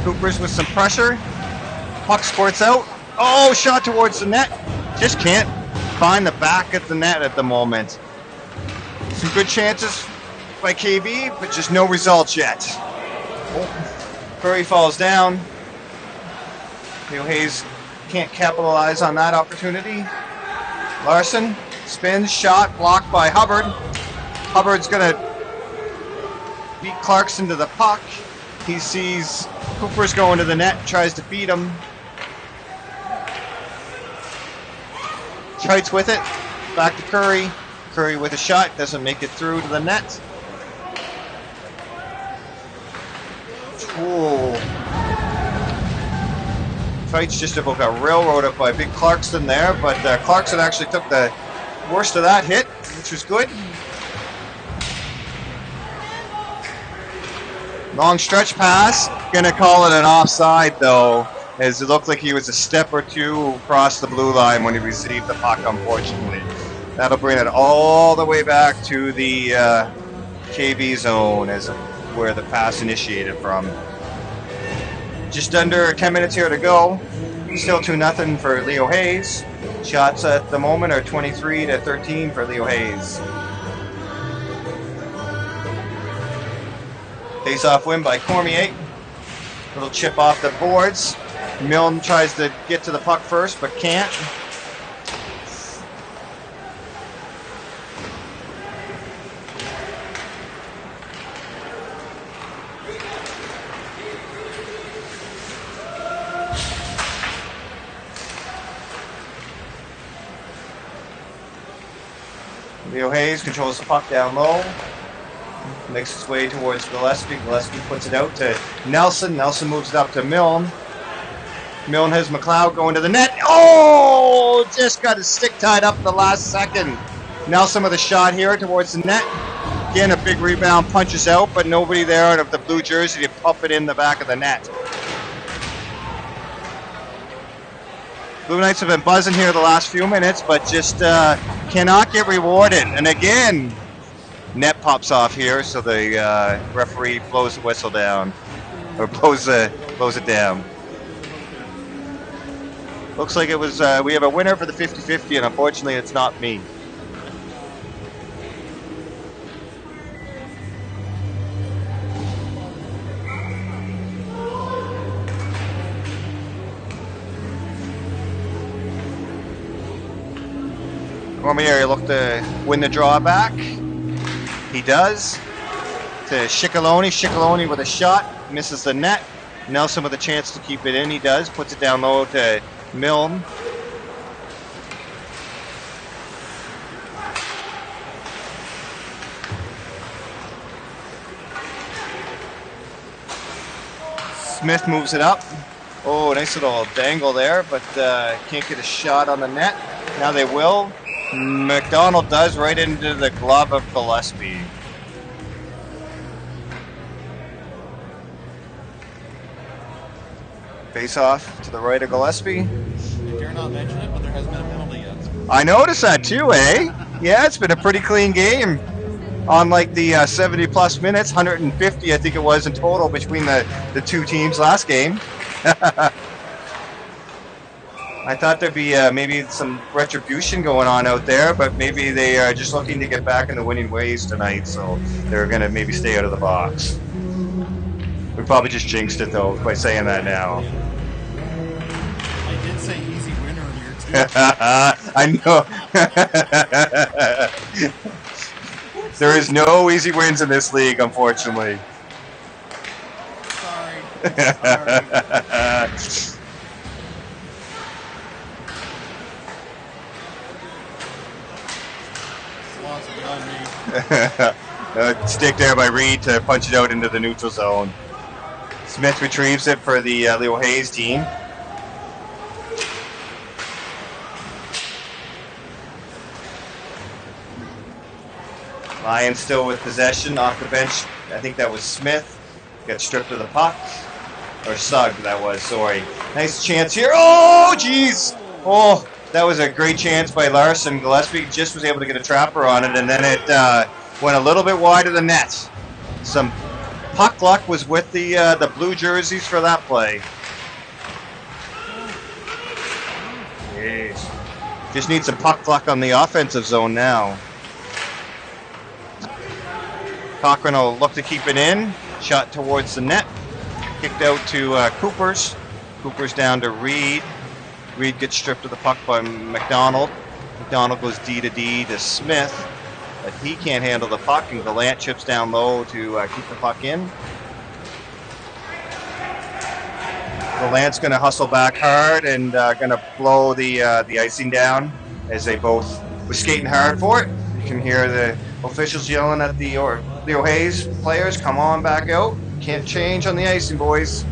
Coopers with some pressure. Puck squirts out. Oh, shot towards the net. Just can't find the back of the net at the moment. Some good chances by KV, but just no results yet. Curry falls down. Leo Hayes can't capitalize on that opportunity. Larson spins, shot, blocked by Hubbard. Hubbard's going to beat Clarkson to the puck. He sees Cooper's going to the net, tries to beat him. Trites with it, back to Curry. Curry with a shot, doesn't make it through to the net. Ooh. Trites just about got railroaded by Big Clarkson there, but Clarkson actually took the worst of that hit, which was good. Long stretch pass. Gonna call it an offside though, as it looked like he was a step or two across the blue line when he received the puck, unfortunately. That'll bring it all the way back to the KV zone as where the pass initiated from. Just under 10 minutes here to go. Still 2-0 for Leo Hayes. Shots at the moment are 23-13 for Leo Hayes. Face-off win by Cormier. Little chip off the boards. Milne tries to get to the puck first, but can't. Leo Hayes controls the puck down low. Makes its way towards Gillespie. Gillespie puts it out to Nelson. Nelson moves it up to Milne. Milne has McLeod going to the net. Oh! Just got his stick tied up at the last second. Nelson with a shot here towards the net. Again, a big rebound, punches out, but nobody there out of the blue jersey to pump it in the back of the net. Blue Knights have been buzzing here the last few minutes, but just cannot get rewarded. And again, net pops off here, so the referee blows the whistle down, or blows it down. Looks like it was, we have a winner for the 50-50, and unfortunately it's not me. Cormier looked to win the draw back. He does. To Ciccolone. Ciccolone with a shot. Misses the net. Nelson with a chance to keep it in. He does. Puts it down low to Milne. Smith moves it up. Oh, nice little dangle there, but can't get a shot on the net. Now they will. McDonald does right into the glove of Gillespie. Face off to the right of Gillespie. I dare not mention it, but there hasn't been a penalty yet. I noticed that too, eh? Yeah, it's been a pretty clean game. On like the 70-plus minutes, 150 I think it was in total between the two teams last game. I thought there'd be maybe some retribution going on out there, but maybe they are just looking to get back in the winning ways tonight, so they're going to maybe stay out of the box. We probably just jinxed it, though, by saying that now. I did say easy win earlier, too. I know. There is no easy wins in this league, unfortunately. Sorry. Stick there by Reed to punch it out into the neutral zone. Smith retrieves it for the Leo Hayes team. Lions still with possession off the bench. I think that was Smith. Got stripped of the puck. Or Sugg, that was, sorry. Nice chance here. Oh, jeez! Oh, that was a great chance by Larson. Gillespie just was able to get a trapper on it, and then it went a little bit wide of the net. Some puck luck was with the blue jerseys for that play. Jeez. Just need some puck luck on the offensive zone now. Cochran will look to keep it in. Shot towards the net. Kicked out to Coopers. Coopers down to Reed. Reed gets stripped of the puck by McDonald. McDonald goes D to D to Smith, but he can't handle the puck, and Gallant chips down low to keep the puck in. Gallant's going to hustle back hard and going to blow the icing down as they both were skating hard for it. You can hear the officials yelling at the Leo Hayes players, come on back out. Can't change on the icing, boys.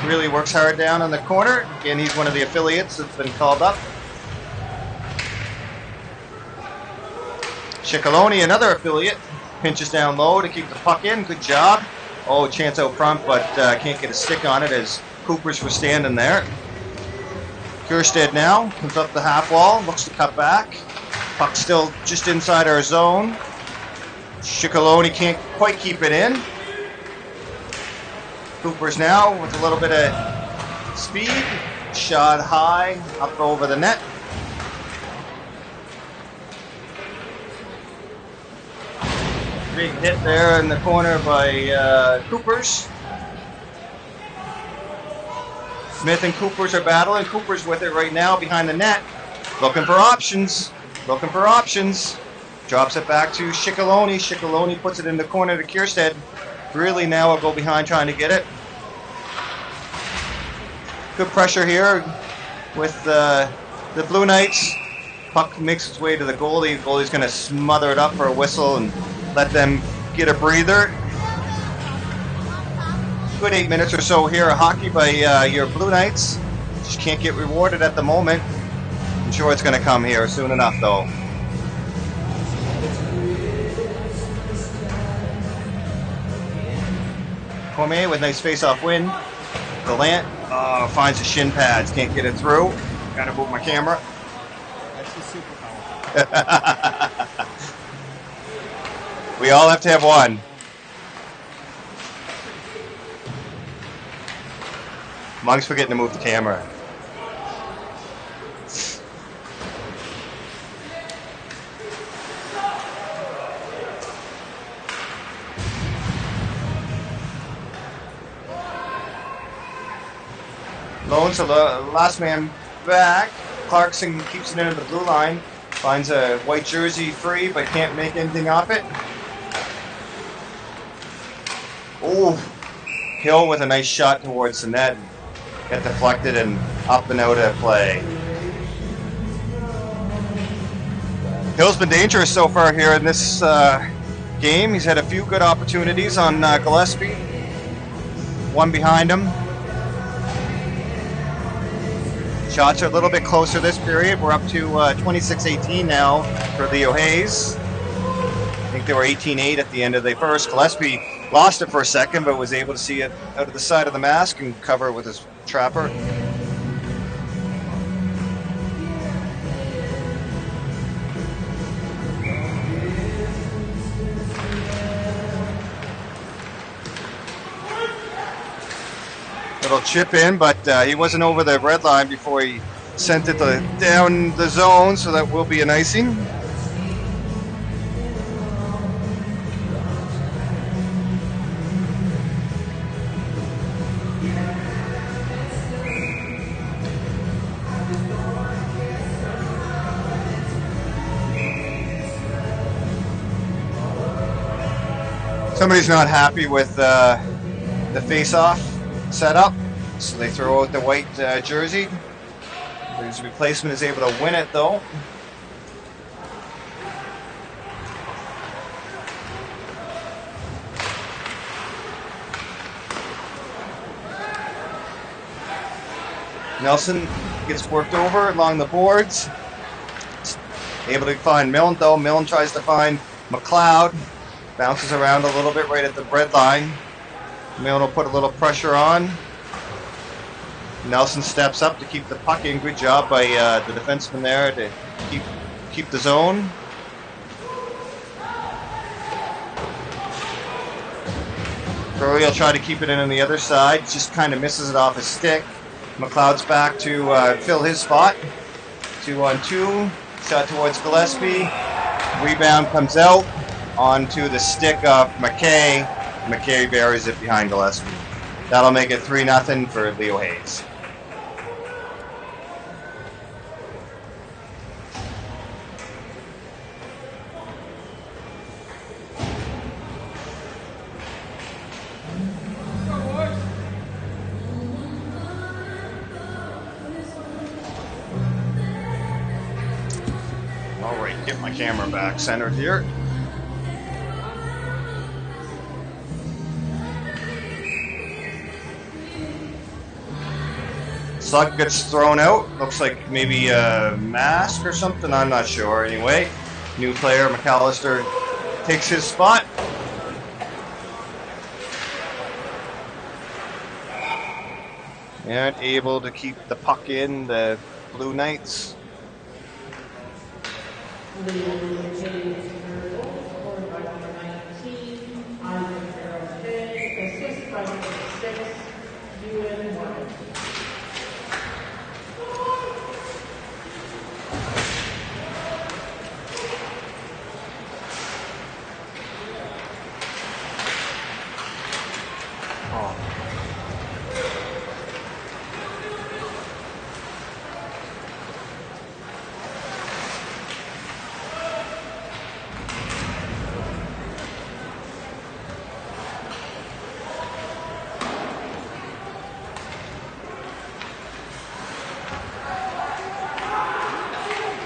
Really works hard down in the corner. Again, he's one of the affiliates that's been called up. Ciccolone, another affiliate, pinches down low to keep the puck in. Good job. Oh, chance out front, but can't get a stick on it as Coopers was standing there. Kjærstad now comes up the half wall, looks to cut back. Puck still just inside our zone. Ciccolone can't quite keep it in. Coopers now with a little bit of speed. Shot high, up over the net. Big hit there in the corner by Coopers. Smith and Coopers are battling. Coopers with it right now behind the net. Looking for options. Looking for options. Drops it back to Ciccolone. Ciccolone puts it in the corner to Kjærstad. Really now will go behind trying to get it. Good pressure here with the Blue Knights. Puck makes its way to the goalie. The goalie's going to smother it up for a whistle and let them get a breather. Good 8 minutes or so here of hockey by your Blue Knights. Just can't get rewarded at the moment. I'm sure it's going to come here soon enough, though. Cormier with nice face-off win. Gallant finds the shin pads, can't get it through. Gotta move my camera. That's his superpower. We all have to have one. Monk's forgetting to move the camera. Lone to the last man back. Clarkson keeps it into the blue line. Finds a white jersey free, but can't make anything off it. Oh, Hill with a nice shot towards the net. Got deflected and up and out of play. Hill's been dangerous so far here in this game. He's had a few good opportunities on Gillespie. One behind him. Shots are a little bit closer this period. We're up to 26-18 now for the O'Hays. I think they were 18-8 at the end of the first. Gillespie lost it for a second, but was able to see it out of the side of the mask and cover it with his trapper. Little chip in, but he wasn't over the red line before he sent it down the zone, so that will be an icing. Somebody's not happy with the face-off setup, so they throw out the white jersey. His replacement is able to win it, though. Nelson gets worked over along the boards. Able to find Milne, though. Milne tries to find McLeod. Bounces around a little bit right at the red line. Milne will put a little pressure on. Nelson steps up to keep the puck in. Good job by the defenseman there to keep the zone. Curry will try to keep it in on the other side. Just kind of misses it off his stick. McLeod's back to fill his spot. 2-on-2. Shot towards Gillespie. Rebound comes out onto the stick of McKay. McKay buries it behind Gillespie. That'll make it 3-0 for Leo Hayes. All right, get my camera back centered here. Slug gets thrown out. Looks like maybe a mask or something. I'm not sure. Anyway, New player, McAllister, takes his spot. And able to keep the puck in, the Blue Knights.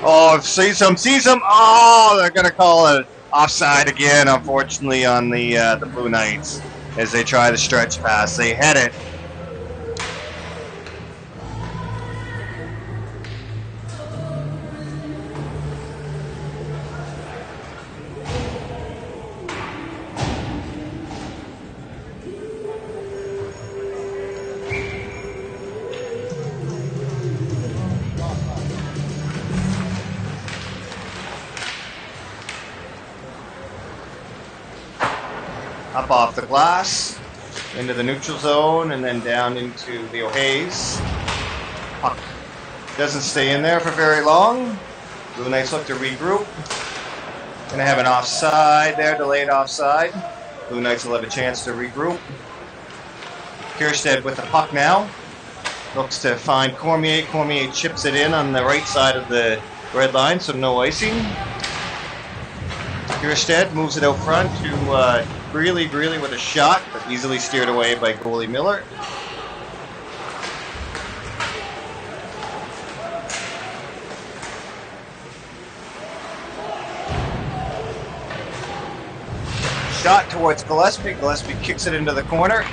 Oh, sees him! Oh, they're gonna call it offside again, unfortunately, on the Blue Knights as they try the stretch pass. They head it. Up off the glass, into the neutral zone, and then down into the O'Hays. Puck doesn't stay in there for very long. Blue Knights look to regroup. Gonna have an offside there, delayed offside. Blue Knights will have a chance to regroup. Kierstead with the puck now. Looks to find Cormier. Cormier chips it in on the right side of the red line, so no icing. Kierstead moves it out front to Greeley with a shot, but easily steered away by goalie Miller. Shot towards Gillespie. Gillespie kicks it into the corner.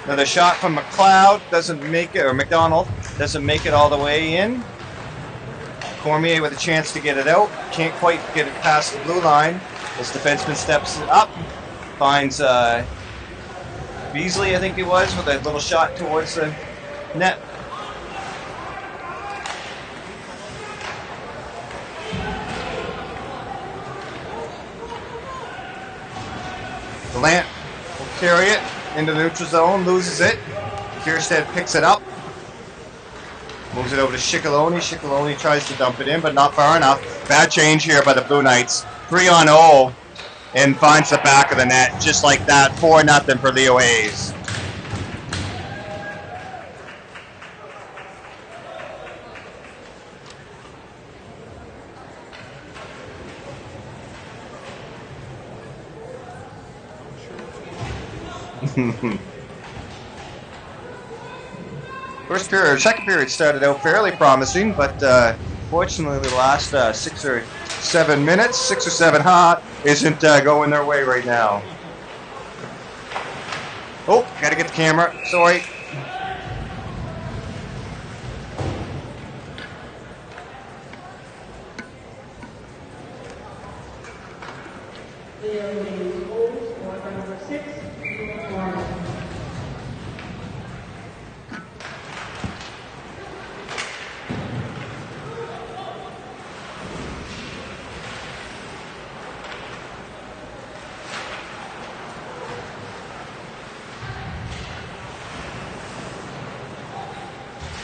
Another shot from McLeod, doesn't make it, or McDonald doesn't make it all the way in. Cormier with a chance to get it out. Can't quite get it past the blue line. This defenseman steps up, finds Beasley, I think it was, with a little shot towards the net. Gallant will carry it into the neutral zone, loses it. Kierstead picks it up. Moves it over to Ciccolone. Ciccolone tries to dump it in, but not far enough. Bad change here by the Blue Knights. 3-on-0, and finds the back of the net. Just like that, 4-0 for the O'Hays. Second period started out fairly promising, but fortunately the last 6 or 7 minutes, 6 or 7 hot, isn't going their way right now. Oh, gotta get the camera, sorry.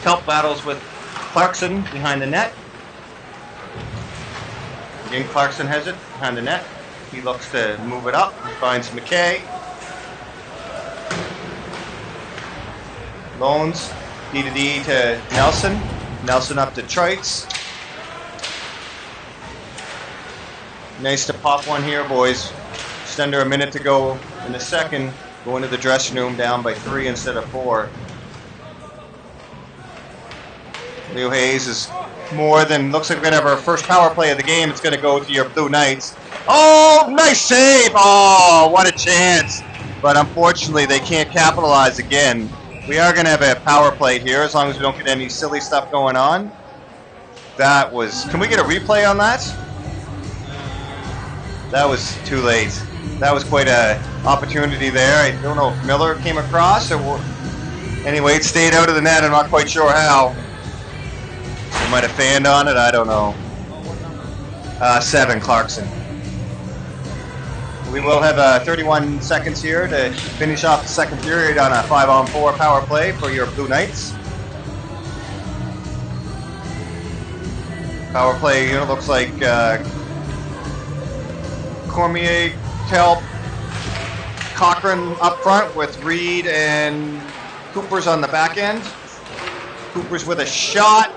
Kelp battles with Clarkson behind the net. Again, Clarkson has it behind the net. He looks to move it up. He finds McKay. Loans D to Nelson. Nelson up to Trites. Nice to pop one here, boys. Just under a minute to go in the second. Go into the dressing room down by 3 instead of 4. Leo Hayes is more than, looks like we're going to have our first power play of the game. It's going to go to your Blue Knights. Oh, nice save. Oh, what a chance. But unfortunately, they can't capitalize again. We are going to have a power play here as long as we don't get any silly stuff going on. that was. Can we get a replay on that? That was too late. That was quite a opportunity there. I don't know if Miller came across or what. Anyway, it stayed out of the net. I'm not quite sure how. They might have fanned on it. I don't know. 7, Clarkson. We will have 31 seconds here to finish off the second period on a 5-on-4 power play for your Blue Knights. Power play, looks like Cormier, Kelp, Cochran up front with Reed and Cooper's on the back end. Cooper's with a shot,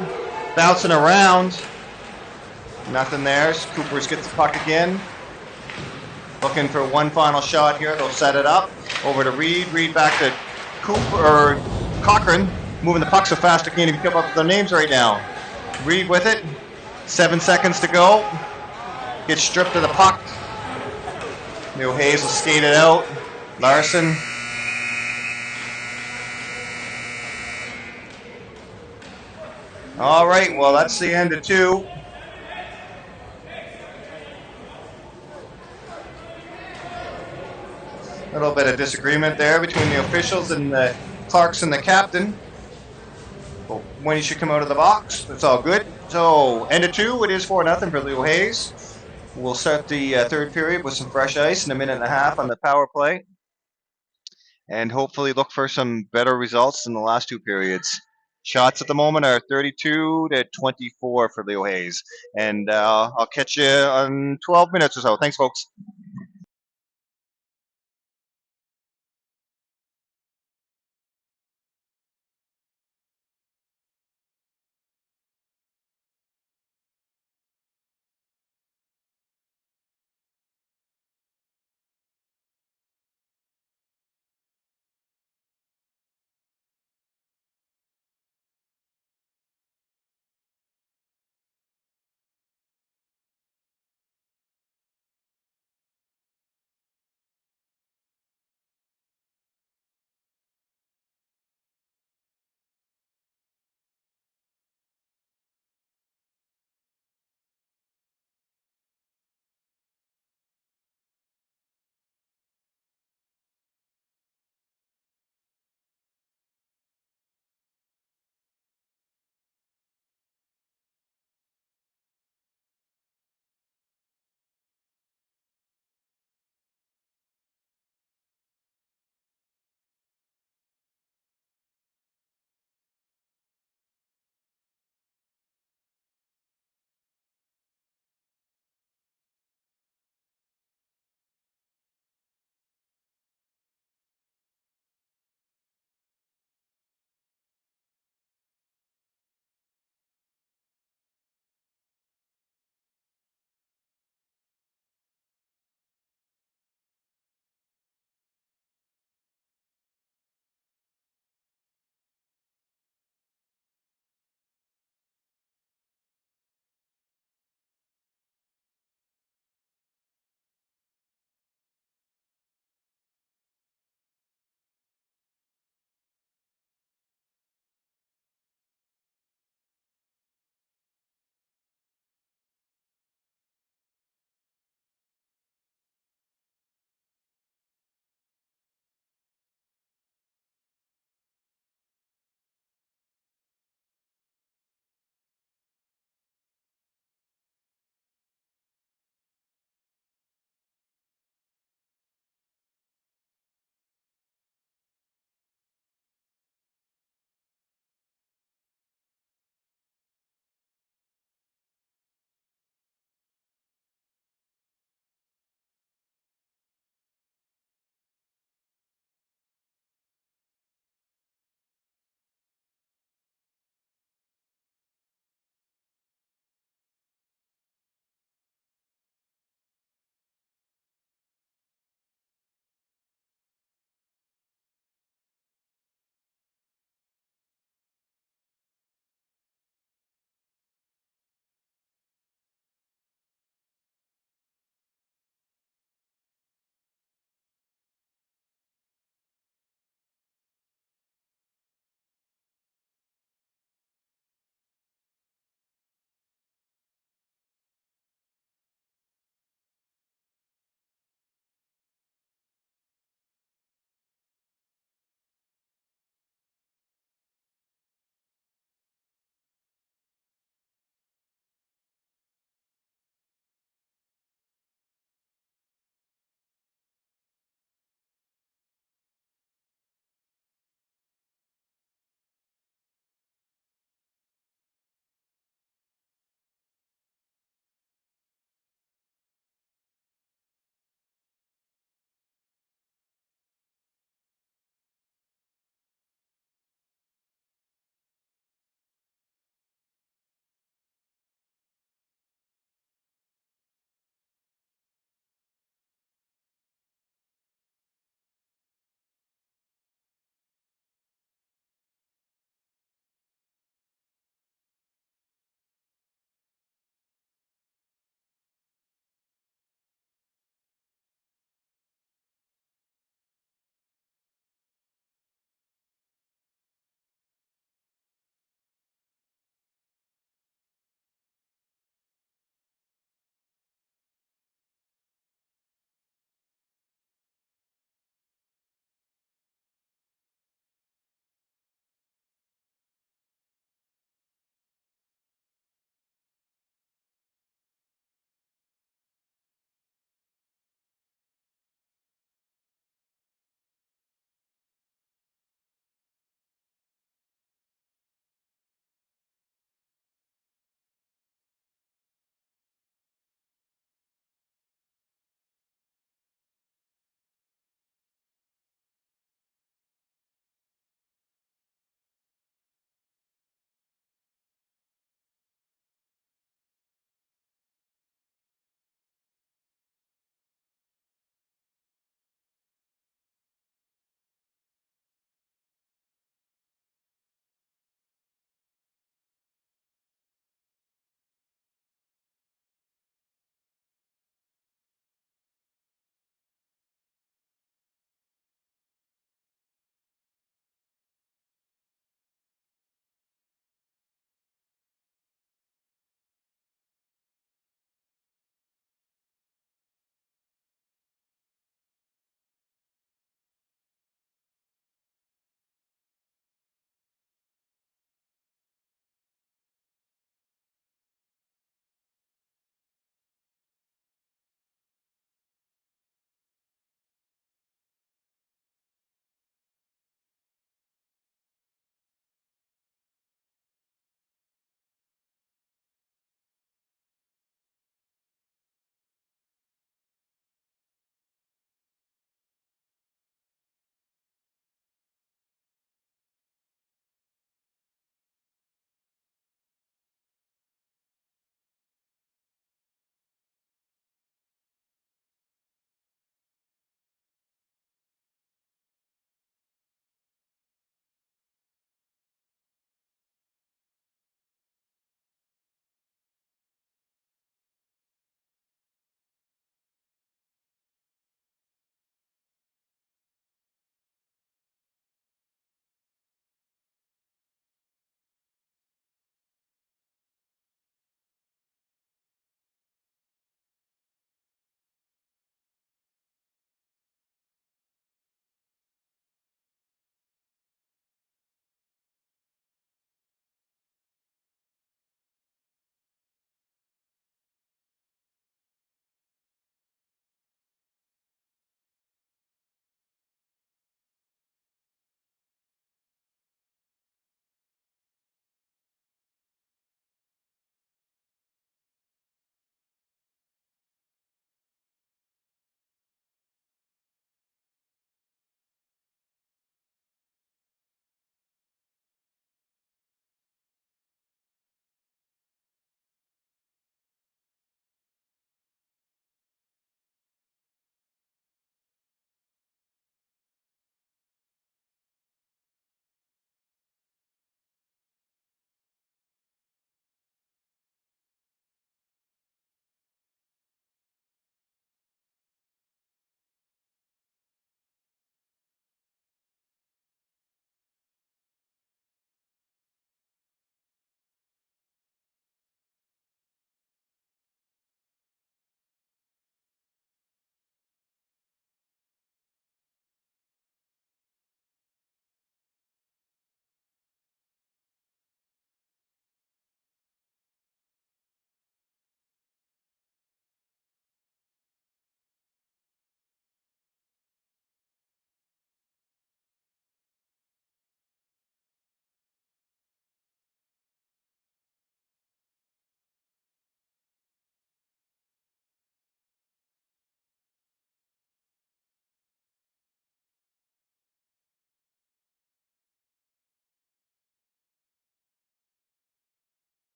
bouncing around. Nothing there. Cooper's gets the puck again. Looking for one final shot here. They'll set it up. Over to Reed. Reed back to Cochran. Moving the puck so fast I can't even come up with their names right now. Reed with it. 7 seconds to go. Gets stripped of the puck. Neil Hayes will skate it out. Larson. All right, well, that's the end of 2. A little bit of disagreement there between the officials and Clarkson, the captain. Well, when he should come out of the box, it's all good. So, end of 2, it is 4-0 for Leo Hayes. We'll start the third period with some fresh ice in a minute and a half on the power play. And hopefully look for some better results than the last 2 periods. Shots at the moment are 32-24 for Leo Hayes. And I'll catch you on 12 minutes or so. Thanks, folks.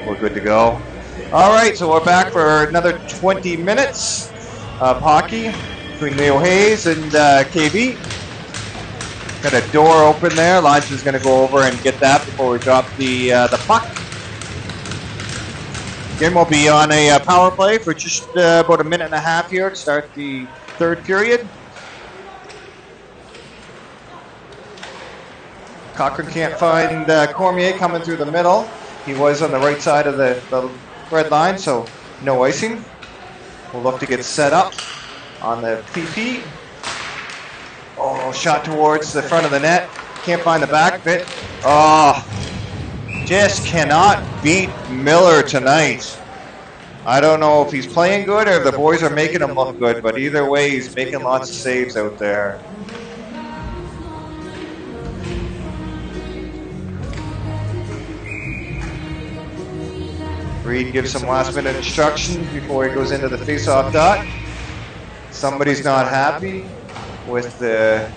We're good to go. All right, so we're back for another 20 minutes of hockey between Leo Hayes and KV. Got a door open there. Linesman's going to go over and get that before we drop the puck. Game will be on a power play for just about a minute and a half here to start the third period. Cochran can't find Cormier coming through the middle. He was on the right side of the red line, so no icing. We'll look to get set up on the PP. Oh, shot towards the front of the net. Can't find the back bit. Oh, just cannot beat Miller tonight. I don't know if he's playing good or if the boys are making him look good, but either way, he's making lots of saves out there. Reed gives some last-minute instructions before he goes into the face-off dot. Somebody's not happy with the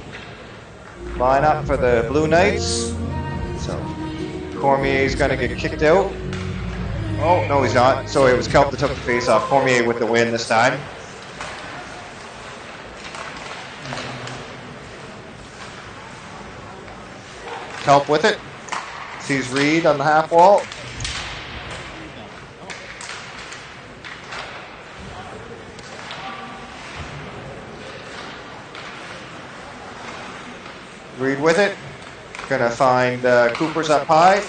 lineup for the Blue Knights. So Cormier's going to get kicked out. Oh, no, he's not. So it was Kelp that took the face-off. Cormier with the win this time. Kelp with it. Sees Reed on the half wall. Reed with it. Gonna find Cooper's up high.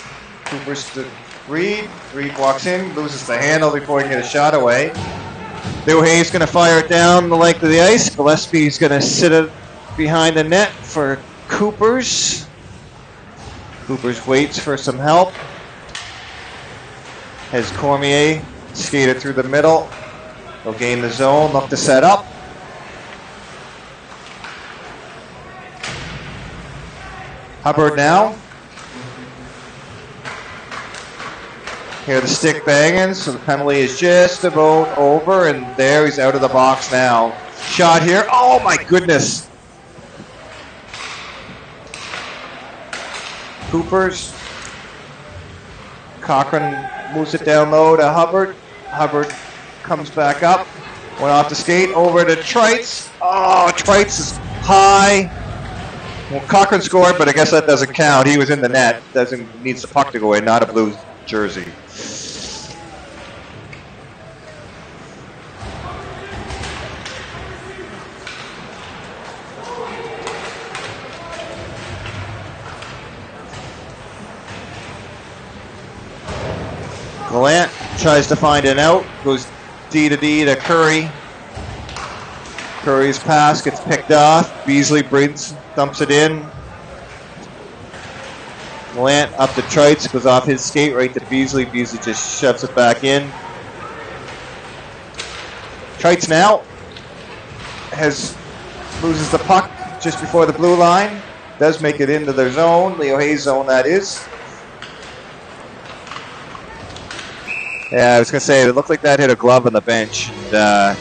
Cooper's to Reed. Reed walks in, loses the handle before he can get a shot away. Leo Hayes gonna fire it down the length of the ice. Gillespie's gonna sit it behind the net for Coopers. Coopers waits for some help. Has Cormier skated through the middle. They'll gain the zone, look to set up. Hubbard now. Hear the stick banging, so the penalty is just about over, and there he's out of the box now. Shot here. Oh my goodness. Coopers. Cochran moves it down low to Hubbard. Hubbard comes back up. Went off the skate over to Trites. Oh, Trites is high. Well, Cochran scored, but I guess that doesn't count. He was in the net. Needs the puck to go in, not a blue jersey. Gallant tries to find an out. Goes D to D to Curry. Curry's pass gets picked off. Beasley dumps it in. Gallant up to Trites, goes off his skate right to Beasley. Beasley just shoves it back in. Trites now loses the puck just before the blue line. Does make it into their zone, Leo Hayes zone that is. Yeah, I was going to say, it looked like that hit a glove on the bench. And, I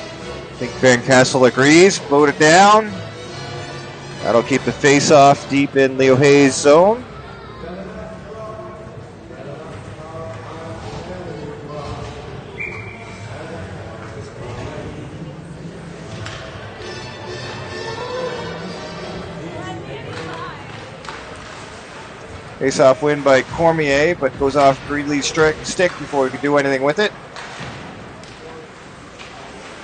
think Van Castle agrees. Float it down. That'll keep the face-off deep in Leo Hayes' zone. Face-off win by Cormier, but goes off Greeley's stick before he can do anything with it.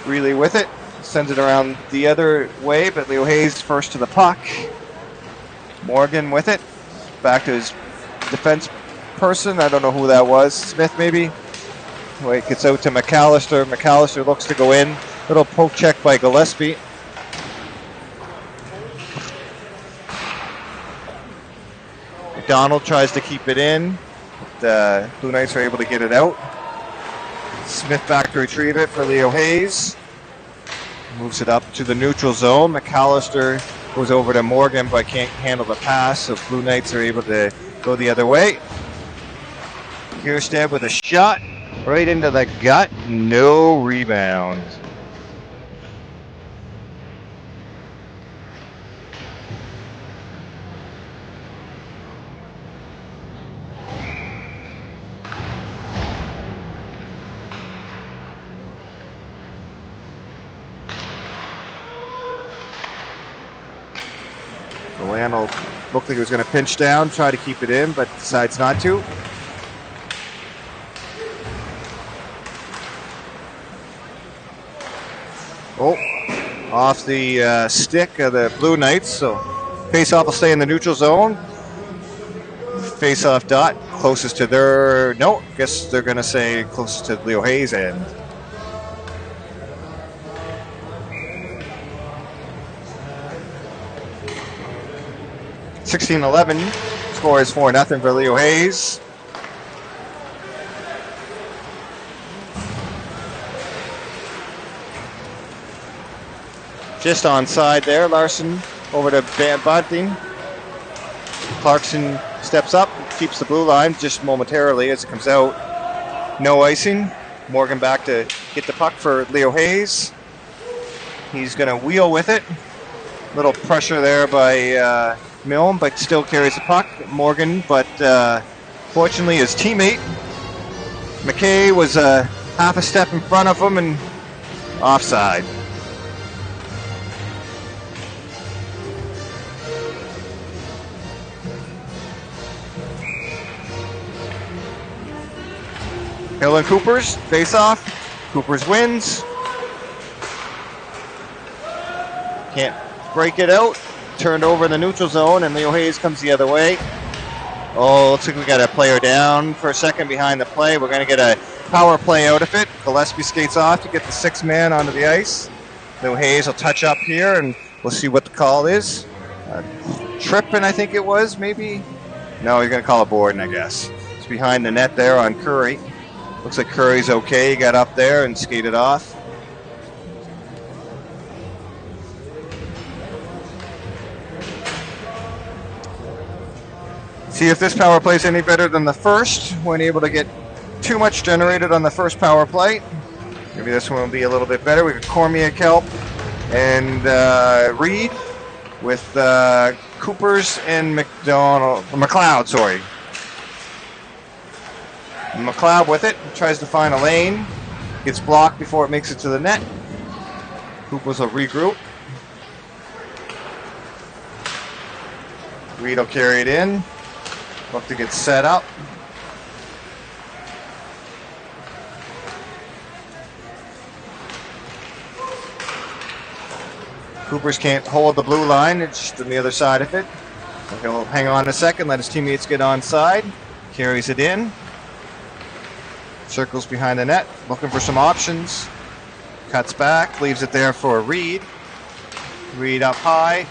Greeley with it, sends it around the other way, but Leo Hayes first to the puck. Morgan with it, back to his defense person. I don't know who that was. Smith maybe. Wait, gets out to McAllister. McAllister looks to go in. Little poke check by Gillespie. McDonald tries to keep it in. The Blue Knights are able to get it out. Smith back to retrieve it for Leo Hayes. Moves it up to the neutral zone. McAllister goes over to Morgan but can't handle the pass, so Blue Knights are able to go the other way. Kierstead with a shot right into the gut. No rebound. Gallant will look like he was going to pinch down, try to keep it in, but decides not to. Oh, off the stick of the Blue Knights, so face-off will stay in the neutral zone. Face-off dot, closest to their, no, guess they're going to say closest to Leo Hayes' end. (16-11), score is 4-0 for Leo Hayes. Just onside there, Larson over to Bunting. Clarkson steps up, keeps the blue line just momentarily as it comes out. No icing. Morgan back to get the puck for Leo Hayes. He's going to wheel with it. Little pressure there by Milne, but still carries the puck. Morgan, but fortunately his teammate McKay was half a step in front of him and offside. Hill and Coopers face off. Coopers wins. Can't break it out. Turned over in the neutral zone, and Leo Hayes comes the other way. Oh, looks like we got a player down for a second behind the play. We're going to get a power play out of it. Gillespie skates off to get the 6th man onto the ice. Leo Hayes will touch up here, and we'll see what the call is. Tripping, I think it was, maybe? No, he's going to call a boarding, I guess. It's behind the net there on Curry. Looks like Curry's okay. He got up there and skated off. See if this power play is any better than the first. Weren't able to get too much generated on the first power play. Maybe this one will be a little bit better. We got Cormier, Kelp, and Reed with Coopers and McLeod, sorry. McLeod with it, tries to find a lane, gets blocked before it makes it to the net. Coopers will regroup. Reed will carry it in, look to get set up. Coopers can't hold the blue line, it's just on the other side of it. He'll hang on a second, let his teammates get onside, carries it in. Circles behind the net, looking for some options. Cuts back, leaves it there for Reed. Reed up high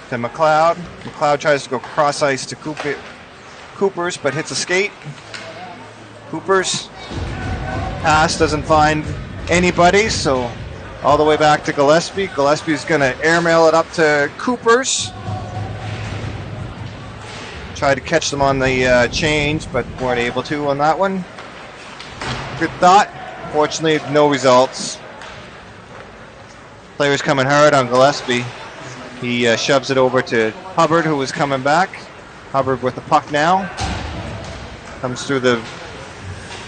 to McLeod. McLeod tries to go cross ice to Coopers, but hits a skate. Coopers pass doesn't find anybody, so all the way back to Gillespie. Gillespie's going to airmail it up to Coopers. Tried to catch them on the change, but weren't able to on that one. Good thought. Fortunately, no results. Players coming hard on Gillespie. He shoves it over to Hubbard, who was coming back. Hubbard with the puck now. Comes through the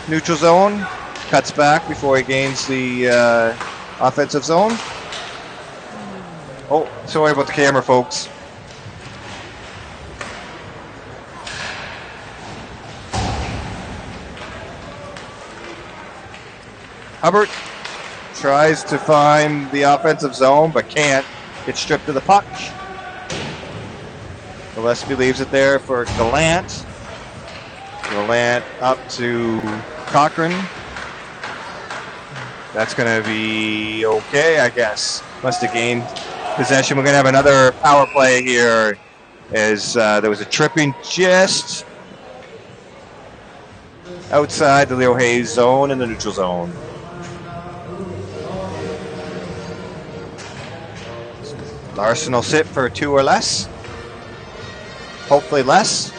neutral zone. Cuts back before he gains the offensive zone. Oh, sorry about the camera, folks. Hubbard tries to find the offensive zone, but can't. Gets stripped of the puck. Gillespie leaves it there for Gallant. Gallant up to Cochran. That's going to be okay, I guess. Must have gained possession. We're going to have another power play here as there was a tripping just outside the Leo Hayes zone in the neutral zone. Larson will sit for 2 or less. Hopefully less.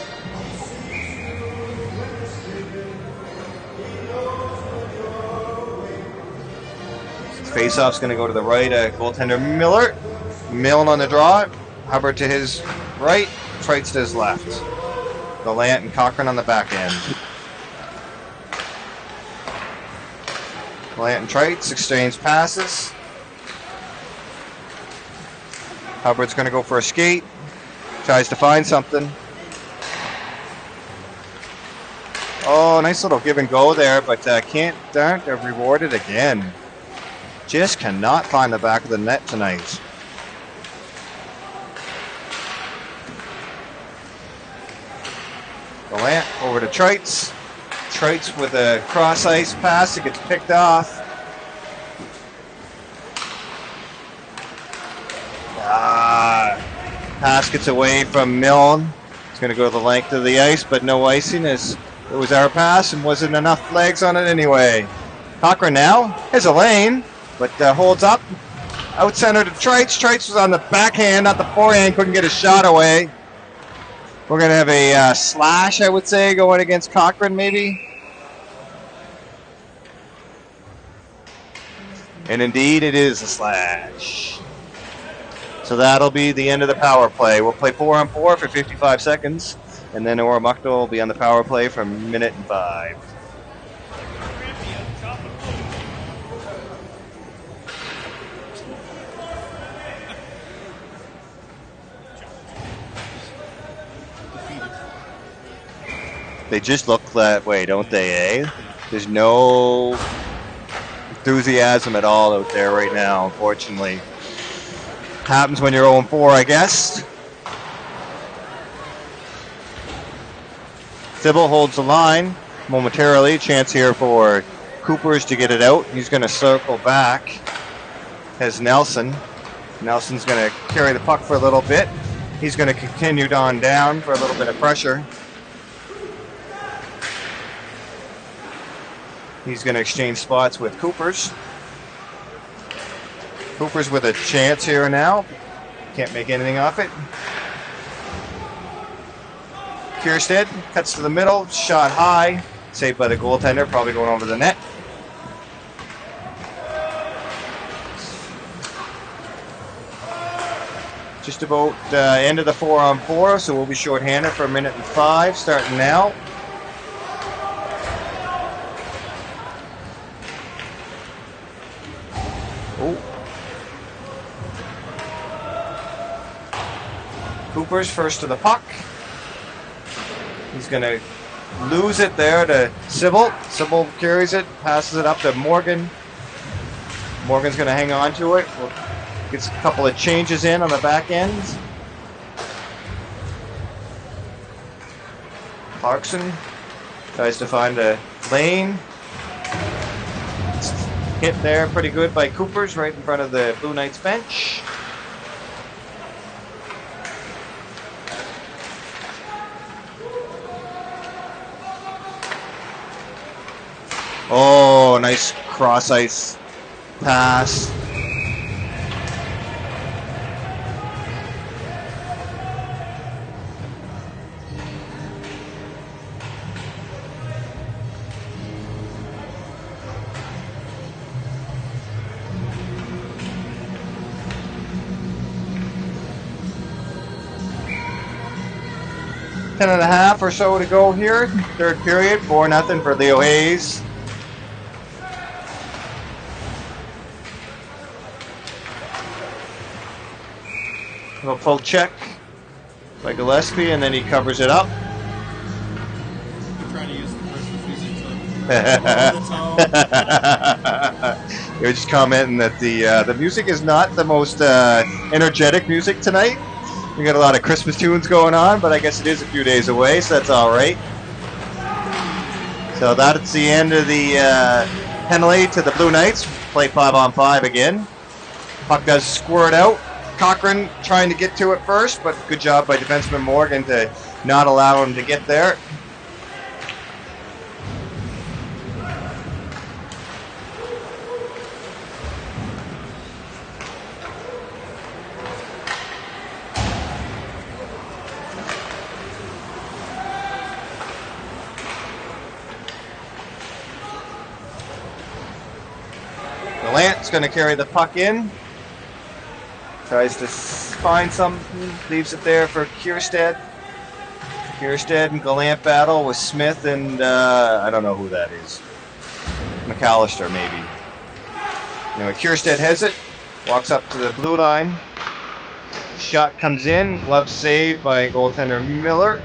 Face-off's going to go to the right. Goaltender Miller. Milne on the draw. Hubbard to his right. Trites to his left. Gallant and Cochran on the back end. Gallant and Trites exchange passes. Hubbard's going to go for a skate. Tries to find something. Oh, nice little give and go there, but aren't rewarded again. Just cannot find the back of the net tonight. Gallant over to Trites. Trites with a cross ice pass. It gets picked off. Pass gets away from Milne. It's going to go the length of the ice, but no icing as it was our pass and wasn't enough legs on it anyway. Cochrane now has a lane, but holds up. Out center to Trites. Trites was on the backhand, not the forehand. Couldn't get a shot away. We're going to have a slash, I would say, going against Cochrane maybe. And indeed, it is a slash. So that'll be the end of the power play. We'll play 4-on-4 for 55 seconds, and then Oromocto will be on the power play for 1:05. They just look that way, don't they, eh? There's no enthusiasm at all out there right now, unfortunately. Happens when you're 0-4, I guess. Sybil holds the line momentarily. Chance here for Coopers to get it out. He's going to circle back. Has Nelson. Nelson's going to carry the puck for a little bit. He's going to continue on down for a little bit of pressure. He's going to exchange spots with Coopers. Coopers with a chance here now. Can't make anything off it. Kierstead cuts to the middle. Shot high. Saved by the goaltender. Probably going over the net. Just about end of the 4-on-4. So we'll be shorthanded for 1:05. Starting now. Coopers first to the puck. He's going to lose it there to Sybil. Sybil carries it, passes it up to Morgan. Morgan's going to hang on to it. Gets a couple of changes in on the back end. Clarkson tries to find a lane. Hit there pretty good by Coopers right in front of the Blue Knights bench. Oh, nice cross ice pass. Ten and a half or so to go here. Third period, 4-0 for Leo Hayes. A little poke check by Gillespie, and then he covers it up. You're trying to use the Christmas music to You're just commenting that the music is not the most energetic music tonight. We got a lot of Christmas tunes going on, but I guess it is a few days away, so that's all right. So that's the end of the penalty to the Blue Knights. Play 5-on-5 again. Puck does squirt out. Cochrane trying to get to it first, but good job by defenseman Morgan to not allow him to get there. Gallant's going to carry the puck in. Tries to find something, leaves it there for Kierstead. Kierstead and Gallant battle with Smith and I don't know who that is. McAllister, maybe. Anyway, Kierstead has it, walks up to the blue line. Shot comes in. Glove saved by goaltender Miller.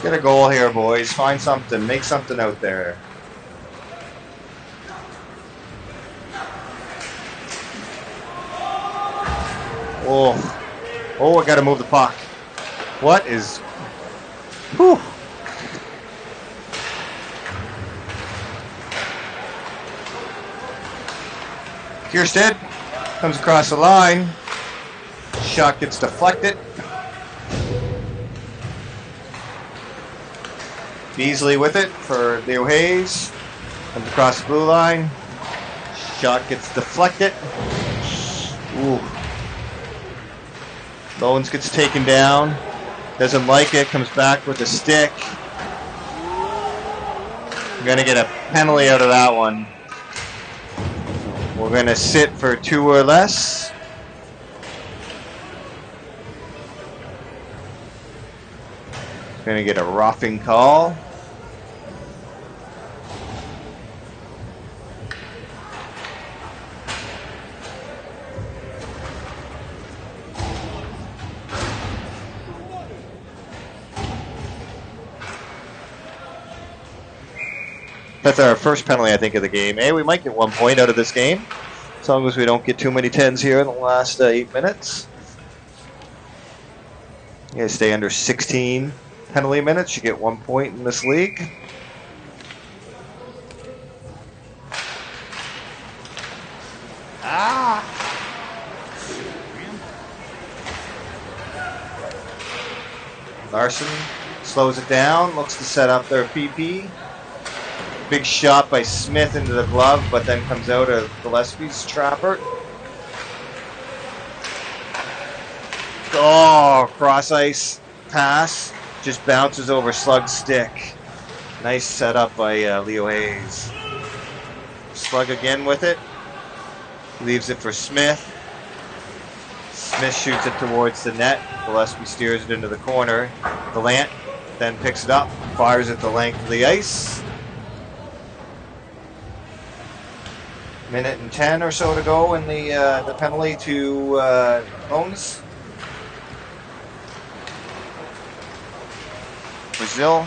Get a goal here, boys. Find something. Make something out there. Oh. Oh, I gotta move the puck. What is... Whew. Kierstead comes across the line. Shot gets deflected. Beasley with it for Leo Hayes. Comes across the blue line. Shot gets deflected. Ooh. Loans gets taken down. Doesn't like it. Comes back with a stick. We're going to get a penalty out of that one. We're going to sit for 2 or less. Going to get a roughing call. That's our first penalty, I think, of the game. Hey, we might get 1 point out of this game, as long as we don't get too many 10s here in the last 8 minutes. You guys stay under 16 penalty minutes, you get 1 point in this league. Larson slows it down, looks to set up their PP. Big shot by Smith into the glove, but then comes out of Gillespie's trapper. Oh, cross ice pass. Just bounces over Slug's stick. Nice setup by Leo Hayes. Slug again with it. Leaves it for Smith. Smith shoots it towards the net. Gillespie steers it into the corner. Gallant then picks it up, fires it the length of the ice. Minute and 10 or so to go in the penalty to Bones. Brazil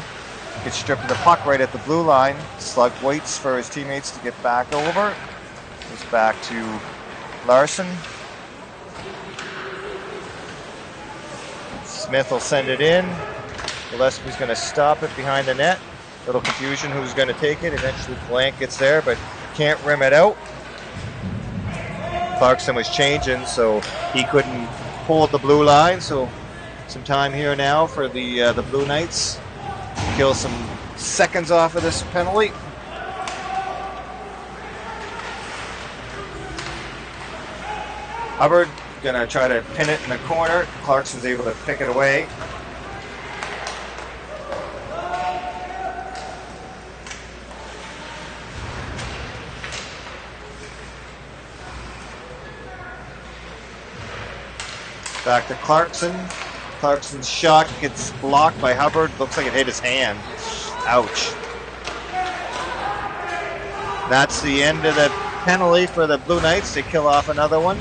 gets stripped of the puck right at the blue line. Slug waits for his teammates to get back over. Goes back to Larson. Smith will send it in. Gillespie's going to stop it behind the net. Little confusion who's going to take it. Eventually Blank gets there, but can't rim it out. Clarkson was changing, so he couldn't hold the blue line. So some time here now for the Blue Knights. Kill some seconds off of this penalty. Hubbard gonna try to pin it in the corner. Clarkson's able to pick it away. Back to Clarkson. Clarkson's shot gets blocked by Hubbard. Looks like it hit his hand. Ouch. That's the end of the penalty for the Blue Knights. They kill off another one.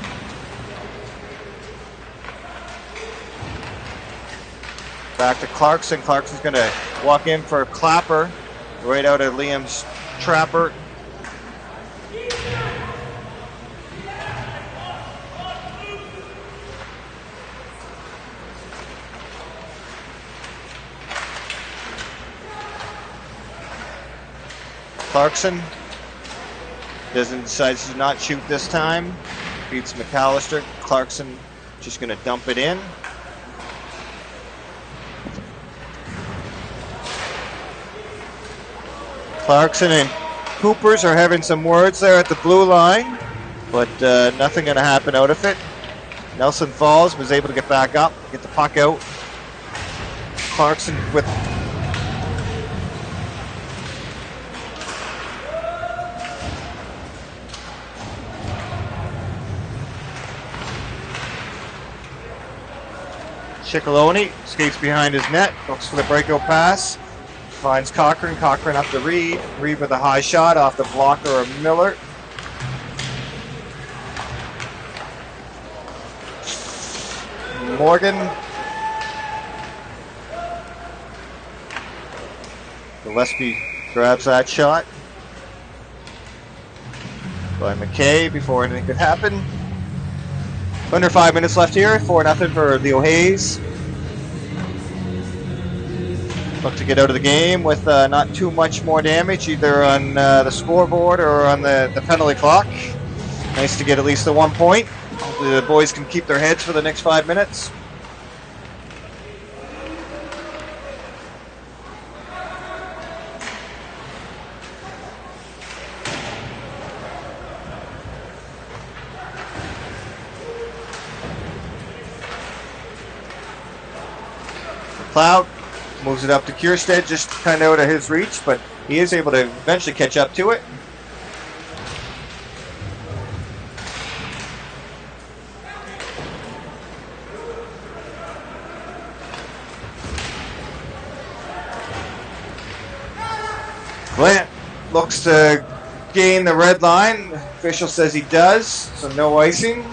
Back to Clarkson. Clarkson's going to walk in for a clapper right out of Liam's trapper. Clarkson decides to not shoot this time. Beats McAllister. Clarkson just going to dump it in. Clarkson and Coopers are having some words there at the blue line. but nothing going to happen out of it. Nelson falls, was able to get back up, get the puck out. Clarkson with Ciccolone skates behind his net, looks for the breakout pass, finds Cochran. Cochran up to Reed. Reed with a high shot off the blocker of Miller. Morgan. Gillespie grabs that shot by McKay before anything could happen. Under 5 minutes left here, 4-0 for the O'Hays. Look to get out of the game with not too much more damage, either on the scoreboard or on the penalty clock. Nice to get at least the 1 point. Hopefully the boys can keep their heads for the next 5 minutes. Cloud moves it up to Kierstead, just kind of out of his reach, but he is able to eventually catch up to it. Glant looks to gain the red line. Official says he does, so no icing.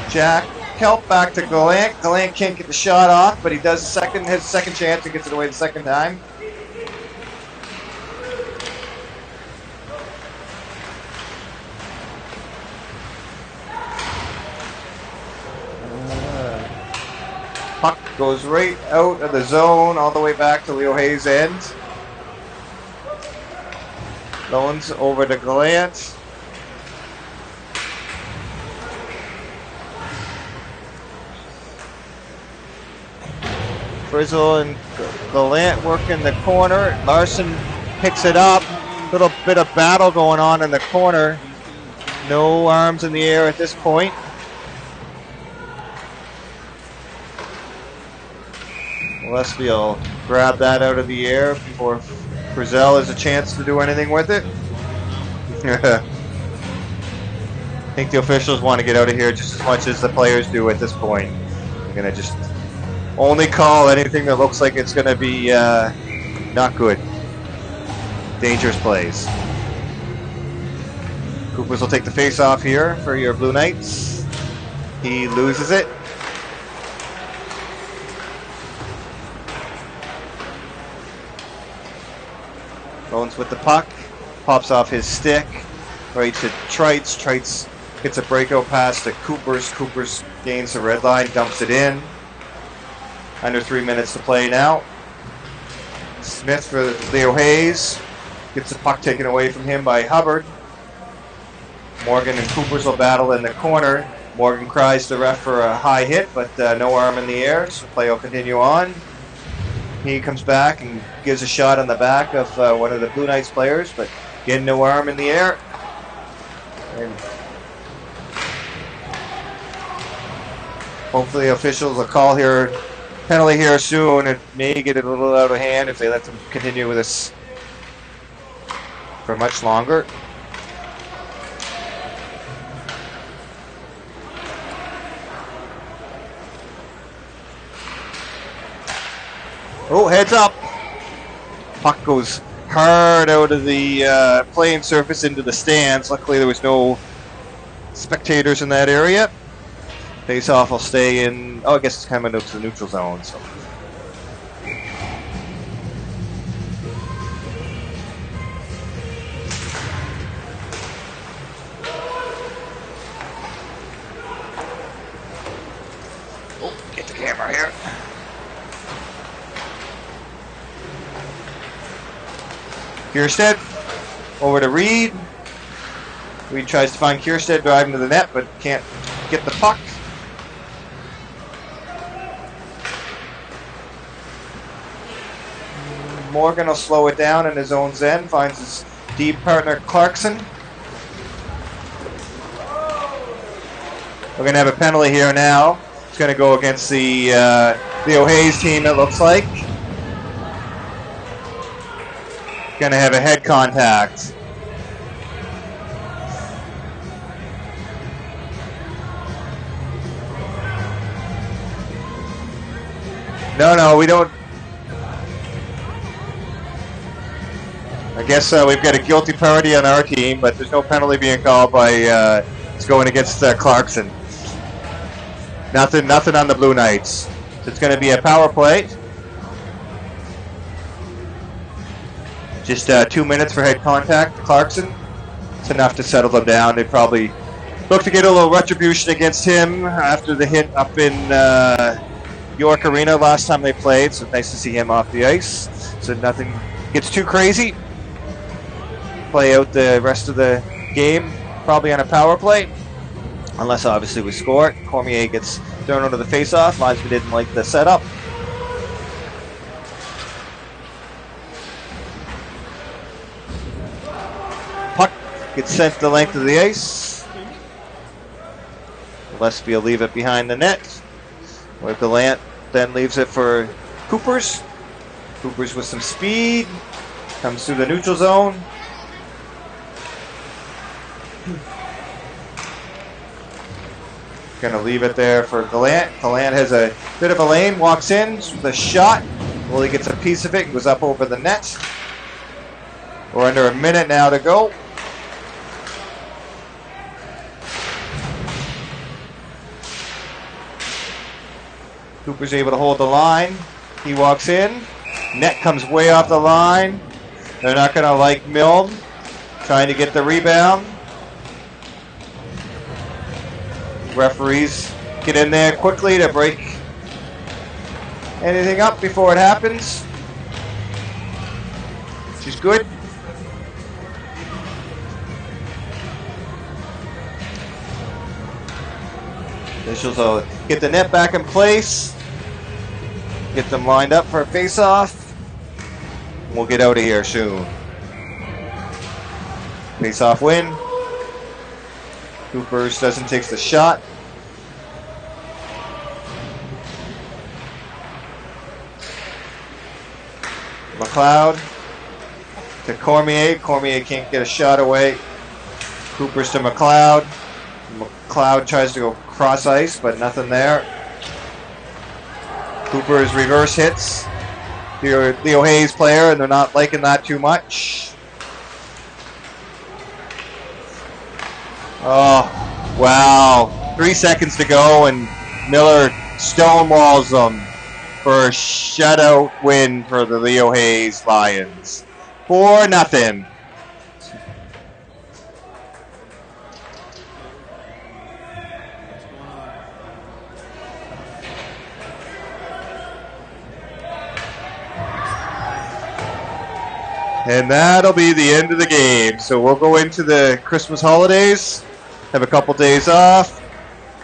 Jack help back to Gallant. Gallant can't get the shot off, but he does his second chance and gets it away the second time. Puck goes right out of the zone, all the way back to Leo Hayes' end. Loans over to Gallant. Frizzle and Gallant work in the corner. Larson picks it up. Little bit of battle going on in the corner. No arms in the air at this point. Gillespie will grab that out of the air before Frizzell has a chance to do anything with it. I think the officials want to get out of here just as much as the players do at this point. They're going to just only call anything that looks like it's going to be not good. Dangerous plays. Coopers will take the face off here for your Blue Knights. He loses it. Bones with the puck. Pops off his stick. Right to Trites. Trites gets a breakout pass to Coopers. Coopers gains the red line, dumps it in. Under 3 minutes to play now. Smith for Leo Hayes. Gets the puck taken away from him by Hubbard. Morgan and Coopers will battle in the corner. Morgan cries to the ref for a high hit, but no arm in the air, so play will continue on. He comes back and gives a shot on the back of one of the Blue Knights players, but again, no arm in the air. And hopefully officials will call here, penalty here soon. It may get it a little out of hand if they let them continue with this for much longer. Oh, heads up. Puck goes hard out of the playing surface into the stands. Luckily there was no spectators in that area. Face-off will stay in, I guess it's coming out to the neutral zone. So. Oh, get the camera here. Kierstead over to Reed. Reed tries to find Kierstead driving to the net, but can't get the puck. Morgan will slow it down in his own end, finds his deep partner Clarkson. We're going to have a penalty here now. It's going to go against the O'Hays team, it looks like. Going to have a head contact. No, we don't. I guess we've got a guilty party on our team, but there's no penalty being called by it's going against Clarkson. Nothing on the Blue Knights. So it's going to be a power play. Just 2 minutes for head contact to Clarkson. It's enough to settle them down. They probably look to get a little retribution against him after the hit up in York Arena last time they played. So nice to see him off the ice. So nothing gets too crazy. Play out the rest of the game probably on a power play. Unless obviously we score it. Cormier gets thrown onto the face-off. Linesman didn't like the setup. Puck gets sent the length of the ice. Gillespie will leave it behind the net. Where Gallant then leaves it for Coopers. Coopers with some speed. Comes through the neutral zone. Going to leave it there for Gallant. Gallant has a bit of a lane, walks in with a shot. Well, he gets a piece of it, goes up over the net. We're under a minute now to go. Cooper's able to hold the line. He walks in. Net comes way off the line. They're not going to like Milne trying to get the rebound. Referees get in there quickly to break anything up before it happens. She's good. Officials will get the net back in place. Get them lined up for a face-off. We'll get out of here soon. Face-off win. Coopers doesn't take the shot. McLeod to Cormier. Cormier can't get a shot away. Coopers to McLeod. McLeod tries to go cross ice, but nothing there. Cooper's reverse hits the O'Hays player, and they're not liking that too much. Oh, wow. 3 seconds to go, and Miller stonewalls them for a shutout win for the Leo Hayes Lions. 4-0. And that'll be the end of the game. So we'll go into the Christmas holidays, have a couple days off,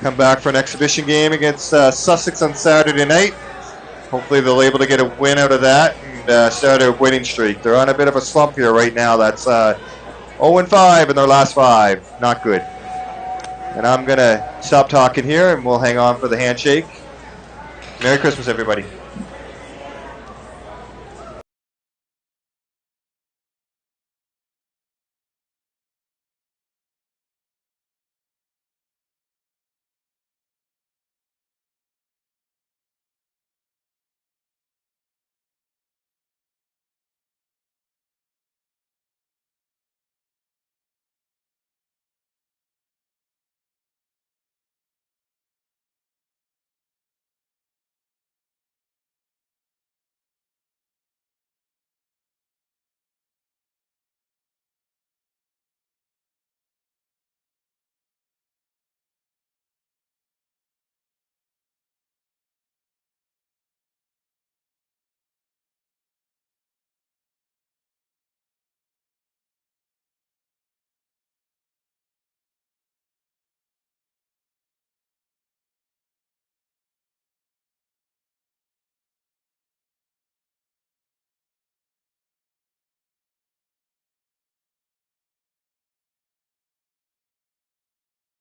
come back for an exhibition game against Sussex on Saturday night. Hopefully they'll be able to get a win out of that and start a winning streak. They're on a bit of a slump here right now. That's 0-5 in their last 5. Not good. And I'm going to stop talking here and we'll hang on for the handshake. Merry Christmas, everybody.